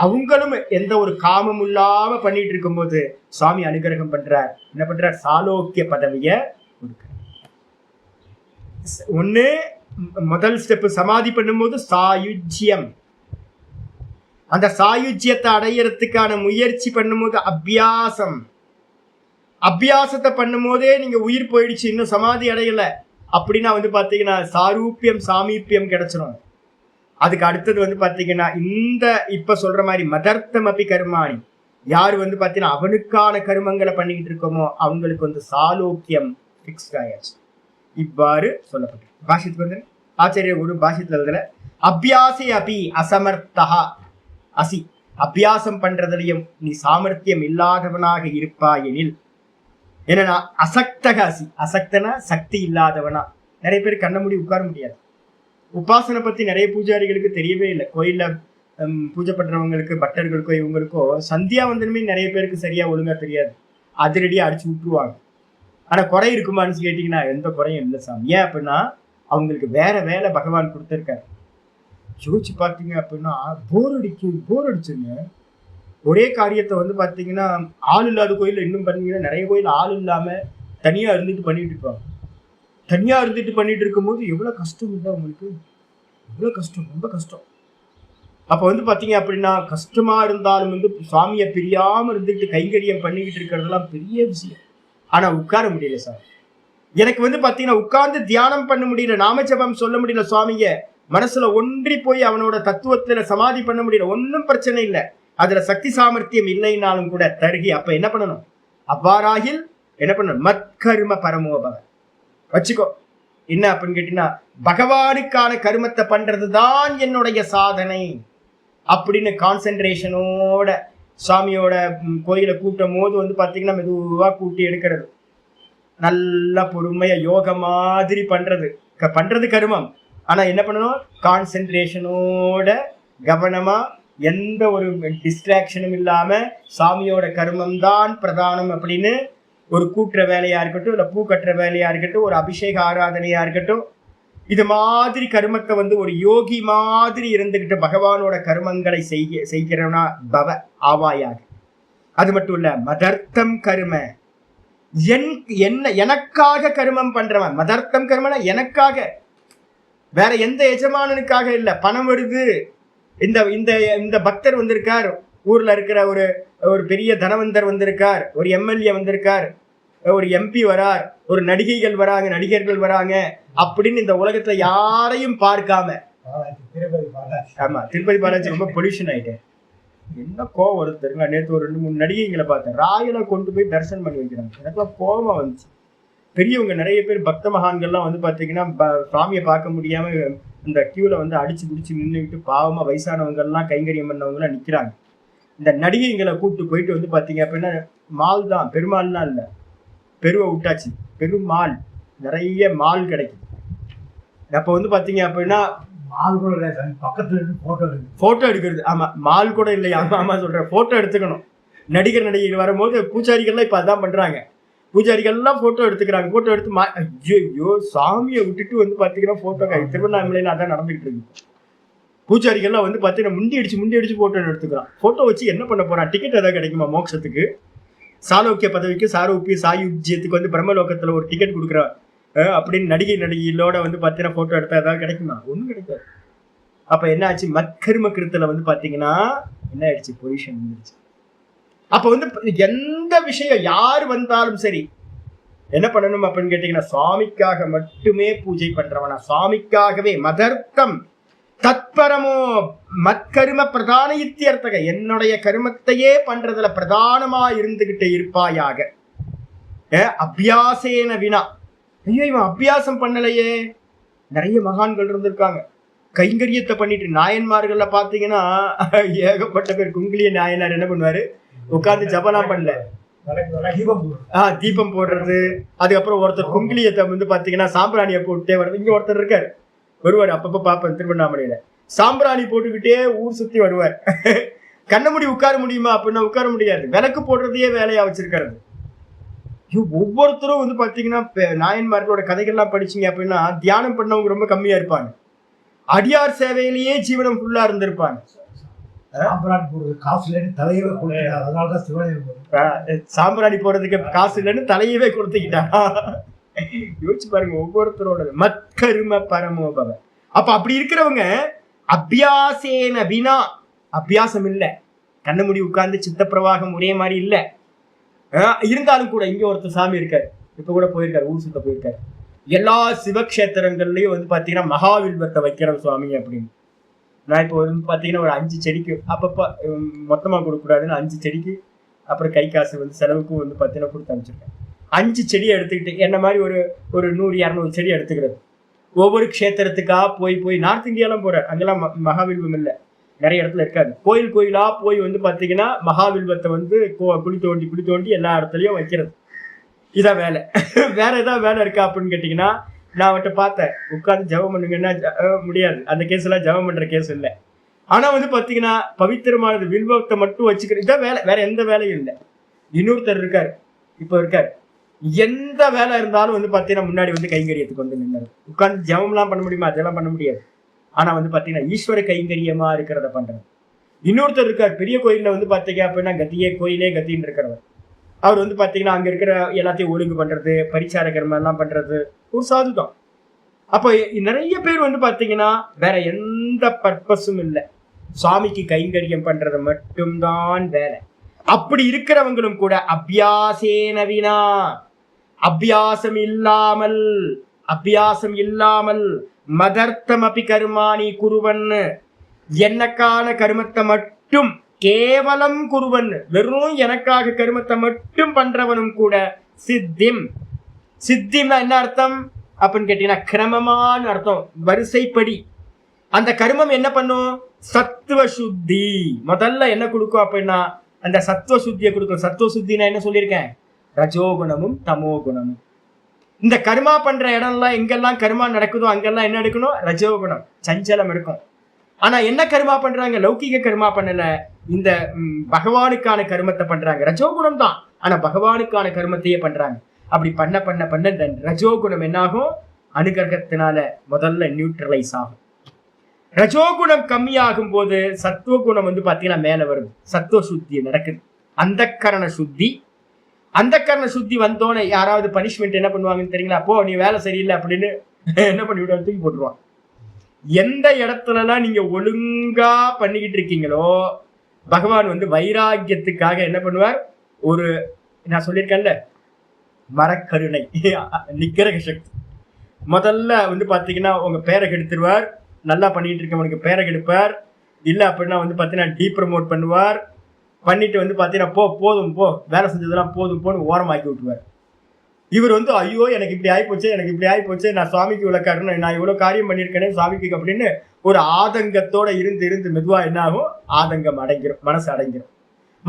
அவங்களும் எந்த ஒரு காமம் இல்லாம பண்ணிட்டு இருக்கும்போது சுவாமி அனுகிரகம் பண்றார். என்ன பண்றார், சாலோக்கிய பதவிய கொடுக்கிறார். ஒண்ணு முதல் ஸ்டெப் சமாதி பண்ணும்போது சாயுஜ்யம், அந்த சாயுஜ்யத்தை அடையறதுக்கான முயற்சி பண்ணும்போது அபியாசம், அபியாசத்தை பண்ணும் போதே நீங்க உயிர் போயிடுச்சு இன்னும் சமாதி அடையல அப்படின்னா வந்து பாத்தீங்கன்னா சாரூப்பியம் சாமீப்பியம் கிடைச்சிடும். அதுக்கு அடுத்தது வந்து பாத்தீங்கன்னா இந்த இப்ப சொல்ற மாதிரி மதர்த்தம் அப்படி கருமானி, யாரு வந்து பாத்தீங்கன்னா அவனுக்கான கருமங்களை பண்ணிக்கிட்டு இருக்கோமோ அவங்களுக்கு வந்து சாலோக்கியம் பிக்ஸ்ட் ஆயாச்சு. இவ்வாறு சொல்லப்பட்டு பாஷ்யத்துக்கு வந்து ஆச்சாரியர் ஒரு பாஷ்யத்துல எழுதல, அபியாசே அபி அசமர்த்தா அசி, அபியாசம் பண்றதுலயும் நீ சாமர்த்தியம் இல்லாதவனாக இருப்பாயெனில் என்னன்னா அசக்தக அசி, அசக்தனா சக்தி இல்லாதவனா. நிறைய பேர் கண்ண மூடி உட்கார முடியாது, உபாசனை பத்தி நிறைய பூஜாரிகளுக்கு தெரியவே இல்லை. கோயில்ல பூஜை பண்றவங்களுக்கு, பட்டர்களுக்கோ இவங்களுக்கோ சந்தியா வந்தனமே நிறைய பேருக்கு சரியா ஒழுங்கா தெரியாது. அதிரடியா அடிச்சு விட்டுருவாங்க. ஆனா குறை இருக்குமான்னு கேட்டீங்கன்னா எந்த குறையும் இல்லை சாமி. ஏன் அப்படின்னா அவங்களுக்கு வேற வேலை பகவான் கொடுத்துருக்காரு. யோசிச்சு பார்த்தீங்க அப்படின்னா போர் அடிச்சுங்க. ஒரே காரியத்தை வந்து பார்த்தீங்கன்னா ஆள் இல்லாத கோயிலில் இன்னும் பார்த்தீங்கன்னா நிறைய கோயில் ஆள் இல்லாமல் தனியாக இருந்துட்டு பண்ணிட்டு இருப்பாங்க. தனியாக இருந்துட்டு பண்ணிட்டு இருக்கும்போது எவ்வளோ கஷ்டம் இல்லை அவங்களுக்கு, எவ்வளோ கஷ்டம், ரொம்ப கஷ்டம். அப்போ வந்து பார்த்தீங்க அப்படின்னா கஷ்டமா இருந்தாலும் வந்து சுவாமியை பிரியாமல் இருந்துட்டு கைங்கரியம் பண்ணிக்கிட்டு இருக்கிறதெல்லாம் பெரிய விஷயம். ஆனால் உட்கார முடியல சார். எனக்கு வந்து பார்த்தீங்கன்னா உட்கார்ந்து தியானம் பண்ண முடியல, நாமஜபம் சொல்ல முடியல, சுவாமிய மனசுல ஒன்றி போய் அவனோட தத்துவத்துல சமாதி பண்ண முடியல. ஒன்றும் பிரச்சனை இல்லை, அதுல சக்தி சாமர்த்தியம் இல்லைன்னாலும் கூட தருகி. அப்ப என்ன பண்ணணும்? அவ்வாறாகில் என்ன பண்ணணும்? மத்கர்ம பரமோபவ வச்சுக்கோ. என்ன அப்படின்னு கேட்டீங்கன்னா பகவானுக்கான கருமத்தை பண்றதுதான் என்னுடைய சாதனை அப்படின்னு கான்சென்ட்ரேஷனோட சுவாமியோட கோயிலை கூட்டும் போது வந்து பார்த்தீங்கன்னா மெதுவா கூட்டி எடுக்கிறது, நல்லா பொறுமையா யோக மாதிரி பண்றது கருமம். ஆனா என்ன பண்ணணும்? கான்சென்ட்ரேஷனோட கவனமா எந்த ஒரு டிஸ்ட்ராக்ஷனும் இல்லாம சாமியோட கர்மம் தான் பிரதானம் அப்படின்னு ஒரு கூட்டுற வேலையா இருக்கட்டும், இல்ல பூ கட்டுற வேலையா இருக்கட்டும், ஒரு அபிஷேக ஆராதனையா இருக்கட்டும், இது மாதிரி கர்மத்தை வந்து ஒரு யோகி மாதிரி இருந்துகிட்டு பகவானோட கர்மங்களை செய்கிறவனா பவ ஆவாயாக. அது மட்டும் இல்ல மதர்த்தம் கர்ம, எனக்காக கர்மம் பண்றவன். மதர்த்தம் கர்மனா எனக்காக, வேற எந்த எஜமானனுக்காக இல்ல. பணம் வருது, இந்த இந்த இந்த பக்தர் வந்திருக்கார், ஊர்ல இருக்கிற ஒரு பெரிய தனவந்தர் வந்திருக்கார், ஒரு எம்எல்ஏ வந்திருக்கார், ஒரு எம்பி வரார், ஒரு நடிகைகள் வராங்க, நடிகர்கள் வராங்க அப்படின்னு இந்த உலகத்துல யாரையும் பார்க்காம. ஆமா, திருப்பதி பாலாஜி ரொம்ப பொல்யூஷன் ஆயிட்டேன். என்ன கோவம் வருது தெரியுங்களா? நேற்று ஒரு 2-3 நடிகைகளை பார்த்தேன், ராயலை கொண்டு போய் தரிசனம் பண்ணி வைக்கிறாங்க. எனக்குலாம் கோபம் வந்துச்சு. பெரியவங்க நிறைய பேர் பக்த மகான்கள்லாம் வந்து பார்த்தீங்கன்னா சுவாமியை பார்க்க முடியாம இந்த கியூல வந்து அடிச்சு பிடிச்சி நின்றுக்கிட்டு பாவமா வயசானவங்கெல்லாம் கைங்கரியம் பண்ணவங்கலாம் நிற்கிறாங்க. இந்த நடிகைங்களை கூப்பிட்டு போயிட்டு வந்து பார்த்தீங்க அப்படின்னா மால் தான், பெருமாள்லாம் இல்லை, பெருவை விட்டாச்சு, பெருமாள், நிறைய மால் கிடைக்கும். அப்போ வந்து பார்த்தீங்க அப்படின்னா போட்டோ எடுக்கிறது. ஆமா, மால் கூட இல்லையா? ஆமா சொல்றேன், போட்டோ எடுத்துக்கணும். நடிகர் நடிகைகள் வரும்போது பூஜாரிகள்லாம் இப்ப அதான் பண்றாங்க. பூஜாரிகள்லாம் போட்டோ எடுத்துக்கிறாங்க. போட்டோ எடுத்து ஐயோ சாமியை விட்டுட்டு வந்து பாத்தீங்கன்னா போட்டோ திருவண்ணாமலையில அதான் நடந்துகிட்டு இருக்கு. பூஜாரிகள்லாம் வந்து பாத்தீங்கன்னா முண்டி அடிச்சு போட்டோ எடுத்துக்கிறான். போட்டோ வச்சு என்ன பண்ண போறான்? டிக்கெட் ஏதாவது கிடைக்குமா மோட்சத்துக்கு? சாலோக்கிய பதவிக்கு, சாரோக்கிய சாயுஜ்யத்துக்கு வந்து பிரம்மலோகத்துல ஒரு டிக்கெட் கொடுக்குறான் அப்படின்னு நடிகைகளோட வந்து பாத்தீங்கன்னா போட்டோ எடுத்தா ஏதாவது கிடைக்குமா? ஒண்ணும் கிடைக்காது. அப்ப என்ன ஆச்சு? மத்கர்ம கிருத்துல வந்து பாத்தீங்கன்னா என்ன ஆயிடுச்சு? பொசிஷன் வந்துருச்சு. அப்ப வந்து எந்த விஷயம் யார் வந்தாலும் சரி என்ன பண்ணணும் அப்படின்னு கேட்டீங்கன்னா சுவாமிக்காக மட்டுமே பூஜை பண்றவனா, சுவாமிக்காகவே. மதர்த்தம் தத்பரமோ மத்கரும பிரதான இத்தியர்த்தக, என்னுடைய கருமத்தையே பண்றதுல பிரதானமா இருந்துகிட்டு இருப்பாயாக. அபியாசேன வினா, ஐயோ இவன் அபியாசம் பண்ணலையே. நிறைய மகான்கள் இருந்திருக்காங்க கைங்கரியத்தை பண்ணிட்டு. நாயன்மார்கள்ல பாத்தீங்கன்னா ஏகப்பட்ட பேர். குங்கிலிய நாயனார் என்ன பண்ணுவாரு? உட்கார்ந்து ஜபலாம் பண்ணல, தீபம் போடுறது. அதுக்கப்புறம் ஒருத்தர் குங்கிலியத்தை வந்து பாத்தீங்கன்னா சாம்பிராணியை போட்டுட்டே வருது. இங்க ஒருத்தர் இருக்காரு, வருவாரு, அப்பப்ப பாப்பேன் திருவண்ணாமலையில, சாம்பிராணி போட்டுக்கிட்டே ஊர் சுத்தி வருவார். கண்ண முடி உட்கார முடியுமா அப்படின்னா உட்கார முடியாது. விளக்கு போடுறதையே வேலையா வச்சிருக்கிறது. ஒவ்வொருத்தரும் வந்து பாத்தீங்கன்னா நாயன்மார்களோட கதைகள்லாம் படிச்சீங்க அப்படின்னா தியானம் பண்ணவங்க ரொம்ப கம்மியா இருப்பாங்க. அடியார் சேவையிலேயே ஜீவனம் ஃபுல்லா இருந்திருப்பாங்க. சாம்பிராணி போடுறது காசு இல்லைன்னு தலையவே கொடுத்துட்டாங்க. அதனாலதான் சிவனே சாம்பிராணி போடுறதுக்கு காசு இல்லைன்னு தலையவே கொடுத்துக்கிட்டான். யோசிச்சு பாருங்க ஒவ்வொருத்தரோட. மத்கரும பரமோபவ. அப்ப அப்படி இருக்கிறவங்க அபியாசேன வினா, அபியாசம் இல்லை, கண்ண முடி உட்கார்ந்து சித்த பிரவாகம் ஒரே மாதிரி இல்லை. இருந்தாலும் கூட இங்க ஒருத்தர் சாமி இருக்காரு, இப்ப கூட போயிருக்காரு, ஊர் சுத்த போயிருக்காரு. எல்லா சிவக்ஷேத்திரங்கள்லயும் வந்து பாத்தீங்கன்னா மகாவில்வத்தை வைக்கிற சுவாமி அப்படின்னு. நான் இப்போ வந்து பாத்தீங்கன்னா ஒரு 5 செடிக்கு அப்பப்ப மொத்தமா கொடுக்கூடாதுன்னு 5 செடிக்கு அப்புறம் கை காசு வந்து செலவுக்கும் வந்து பாத்தீங்கன்னா கொடுத்து அனுப்பிச்சிருக்கேன். 5 செடியை எடுத்துக்கிட்டு என்ன மாதிரி ஒரு 100-200 செடி எடுத்துக்கிறது. ஒவ்வொரு க்ஷேத்திரத்துக்கா போய் நார்த் இந்தியாலாம் போறேன், அங்கெல்லாம் மகாவில்வம் இல்லை, நிறைய இடத்துல இருக்காது. கோயிலா போய் வந்து பாத்தீங்கன்னா மகாவில்வத்தை வந்து குழி தோண்டி எல்லா இடத்துலயும் வைக்கிறது. இதான் வேலை. வேற ஏதாவது வேலை இருக்கா அப்படின்னு கேட்டீங்கன்னா நான் அவட்ட பார்த்தேன், உட்கார்ந்து ஜெபம் பண்ணுங்கன்னா முடியாது, அந்த கேஸ் எல்லாம் ஜெபம் பண்ற கேஸ் இல்லை. ஆனா வந்து பாத்தீங்கன்னா பவித்திரமானது வில்வத்தை மட்டும் வச்சுக்கிறது இதான் வேலை, வேற எந்த வேலையும் இல்லை. இன்னொருத்தர் இருக்காரு, இப்போ இருக்காரு, எந்த வேலை இருந்தாலும் வந்து பாத்தீங்கன்னா முன்னாடி வந்து கைங்கரியத்துக்கு வந்து நின்னாரு. உட்கார்ந்து ஜெபம்லாம் பண்ண முடியுமா? அதெல்லாம் பண்ண முடியாது. ஆனா வந்து பாத்தீங்கன்னா ஈஸ்வர கைங்கரியமா இருக்கிறத பண்றது. இன்னொருத்தர் இருக்கார், பெரிய கோயில்ல வந்து பாத்தீங்க அப்படின்னா கத்தியே கோயிலே கத்தின்னு இருக்கிறவர். அவர் வந்து பாத்தீங்கன்னா அங்க இருக்கிற எல்லாத்தையும் ஒழுங்கு பண்றது, பரிச்சார கர்மம் எல்லாம் பண்றது ஒரு சாதுதான். அப்போ நிறைய பேர் வந்து பாத்தீங்கன்னா வேற எந்த பர்பஸும் இல்லை, சுவாமிக்கு கைங்கரியம் பண்றது மட்டும்தான் வேலை. அப்படி இருக்கிறவங்களும் கூட அபியாசேனவினா, அபியாசம் இல்லாமல் மதர்த்தம் அபி கர்மாணி குருவன், எனக்கான கருமத்தை மட்டும் கேவலம் குருவன், வெறும் எனக்காக கருமத்தை மட்டும் பண்றவனும் கூட சித்திம்னா என்ன அர்த்தம் அப்படின்னு கேட்டீங்கன்னா கிரமமான அர்த்தம், வரிசைப்படி. அந்த கர்மம் என்ன பண்ணும்? சத்துவ சுத்தி. முதல்ல என்ன கொடுக்கும் அப்படின்னா அந்த சத்துவ சுத்தியை கொடுக்கும். சத்துவ சுத்தி நான் என்ன சொல்லியிருக்கேன்? ரஜோகுணமும் தமோகுணமும். இந்த கர்மா பண்ற இடம்லாம் எங்கெல்லாம் கர்மா நடக்குதோ அங்கெல்லாம் என்ன எடுக்கணும்? ரஜோகுணம், சஞ்சலம் இருக்கும். ஆனா என்ன கர்மா பண்றாங்க? லௌகிக கர்மா பண்ணல, இந்த பகவானுக்கான கர்மத்தை பண்றாங்க. ரஜோகுணம் தான், ஆனா பகவானுக்கான கர்மத்தையே பண்றாங்க. அப்படி பண்ண பண்ண பண்ண இந்த ரஜோகுணம் என்னாகும்? அனுகிரகத்தினால முதல்ல நியூட்ரலைஸ் ஆகும். ரஜோகுணம் கம்மியாகும் போது சத்துவகுணம் வந்து பாத்தீங்கன்னா மேல வருது, சத்துவ சுத்தி நடக்குது. அந்த கரண சுத்தி வந்தோன்னே யாராவது பனிஷ்மெண்ட் என்ன பண்ணுவாங்கன்னு தெரியுங்களா? அப்போ நீ வேலை சரியில்லை அப்படின்னு என்ன பண்ணி விடுவாங்க? தூக்கி போட்டுருவான். எந்த இடத்துலலாம் நீங்க ஒழுங்கா பண்ணிக்கிட்டு இருக்கீங்களோ பகவான் வந்து வைராக்கியத்துக்காக என்ன பண்ணுவார்? ஒரு நான் சொல்லியிருக்கேன்ல மரக்கருணை, நிக்கிரக சக்தி. முதல்ல வந்து பாத்தீங்கன்னா உங்க பேரை கெடுத்துருவார், நல்லா பண்ணிட்டு இருக்கவனுக்கு பேரை கெடுப்பார். இல்ல அப்படின்னா வந்து பாத்தீங்கன்னா டீப்ரமோட் பண்ணுவார். பண்ணிட்டு வந்து பாத்தீங்கன்னா போதும் போ, வேலை செஞ்சதெல்லாம் போதும் போன்னு ஓரமாக்கி விட்டுருவார். இவர் வந்து ஐயோ எனக்கு இப்படி ஆயிப்போச்சு, நான் சுவாமிக்கு இவ்வளவு கருணை, நான் இவ்வளவு காரியம் பண்ணியிருக்கேனே சுவாமிக்கு அப்படின்னு ஒரு ஆதங்கத்தோட இருந்து மெதுவா என்ன ஆகும்? ஆதங்கம் அடங்கிரும்,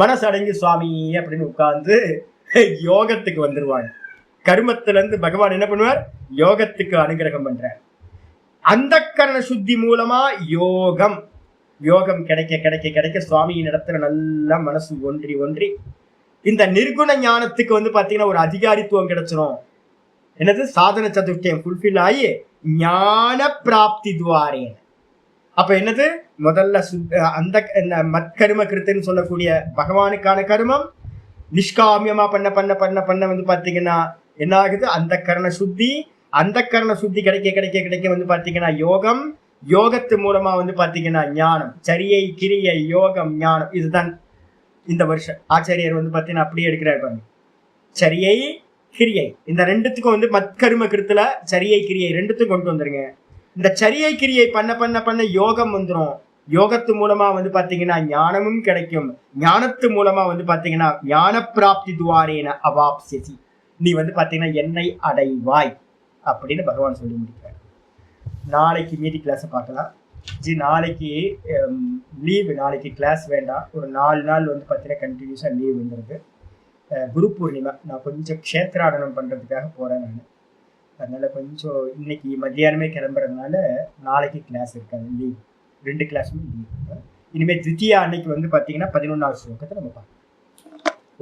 மனசு அடங்கி சுவாமி அப்படின்னு உட்கார்ந்து யோகத்துக்கு வந்துருவாங்க. கர்மத்துல இருந்து பகவான் என்ன பண்ணுவார்? யோகத்துக்கு அனுகிரகம் பண்றார். அந்த கரண சுத்தி மூலமா யோகம் கிடைக்க சுவாமியின் இடத்துல நல்லா மனசு ஒன்றி இந்த நிர்குண ஞானத்துக்கு வந்து பாத்தீங்கன்னா ஒரு அதிகாரித்துவம் கிடைச்சிடும். என்னது? சாதன சதுஷ்டயம் ஃபுல்ஃபில் ஆகி ஞான பிராப்தி துவாரேன. அப்ப என்னது? முதல்ல அந்த மத்கரும கிருத்துன்னு சொல்லக்கூடிய பகவானுக்கான கருமம் நிஷ்காமியமா பண்ண வந்து பாத்தீங்கன்னா என்ன ஆகுது? அந்த கரண சுத்தி கிடைக்க வந்து பாத்தீங்கன்னா யோகத்து மூலமா வந்து பாத்தீங்கன்னா ஞானம், சரியை கிரியை யோகம் ஞானம். இதுதான் இந்த வருஷம் ஆச்சாரியர் வந்து பாத்தீங்கன்னா அப்படியே எடுக்கிறார் பாருங்க. சரியை கிரியை இந்த ரெண்டுத்துக்கும் வந்து மத்கரும கிருத்துல சரியை கிரியை ரெண்டுத்துக்கும் கொண்டு வந்துருங்க. இந்த சரியை கிரியை பண்ண யோகம் வந்துடும். யோகத்து மூலமா வந்து பாத்தீங்கன்னா ஞானமும் கிடைக்கும். ஞானத்து மூலமா வந்து பாத்தீங்கன்னா ஞான பிராப்தி துவாரேன அவாப்சியசி, நீ வந்து பாத்தீங்கன்னா என்னை அடைவாய் அப்படின்னு பகவான் சொல்லி முடிக்கிறார். நாளைக்கு மீதி கிளாஸை பார்க்கலாம். நாளைக்கு லீவு, நாளைக்கு கிளாஸ் வேண்டாம். ஒரு 4 நாள் வந்து பார்த்தீங்கன்னா கண்டினியூஸாக லீவுங்கிறது. குரு பூர்ணிமா, நான் கொஞ்சம் க்ஷேத்ராடனம் பண்ணுறதுக்காக போகிறேன் நான். அதனால் கொஞ்சம் இன்னைக்கு மத்தியானமே கிளம்புறதுனால நாளைக்கு கிளாஸ் இருக்காது, லீவ். 2 கிளாஸுமே லீவ். இனிமேல் தித்தியா அன்னைக்கு வந்து பார்த்தீங்கன்னா 11வது ஸ்லோகத்தை நம்ம பார்க்கலாம்.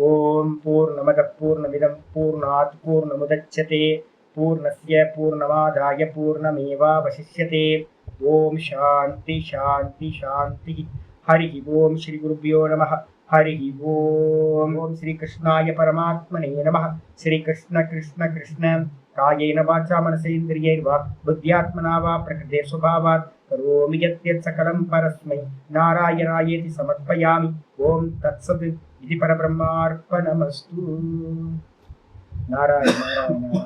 ஓம் பூர்ணமத பூர்ணமிதம் பூர்ணாத் பூர்ணமுதச்யதே பூர்ணஸ்ய பூர்ணமாதாய பூர்ணமேவாவசிஷ்யதே. ஓம் சாந்தி சாந்தி சாந்தி. ஹரி ஓம் ஸ்ரீ குருபியோ நமः. ஹரி ஓம். ஓம் ஸ்ரீ கிருஷ்ணாய பரமாத்மனே நமः. ஸ்ரீ கிருஷ்ண கிருஷ்ண கிருஷ்ண காயேன வாச்சா மனசேந்திரியைர்வா புத்யாத்மனா வா பிரகிருதே சுபாவாத் கரோமி யத்யத் சகலம் பரஸ்மை நாராயணாயேதி சமர்ப்பயாமி. ஓம் தத்சத் இதி பரபிரம்மார்ப்பணமஸ்து. நாராயண நாராயண.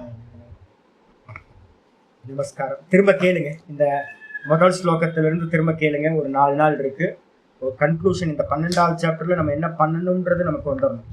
நமஸ்காரம். திரும்ப கேளுங்க, இந்த முதல் ஸ்லோகத்திலிருந்து திரும்ப கேளுங்க. ஒரு 4 நாள் இருக்கு. ஒரு கன்க்ளூஷன், இந்த 12வது சாப்டர்ல நம்ம என்ன பண்ணணும்ன்றது நமக்கு வந்துடணும்.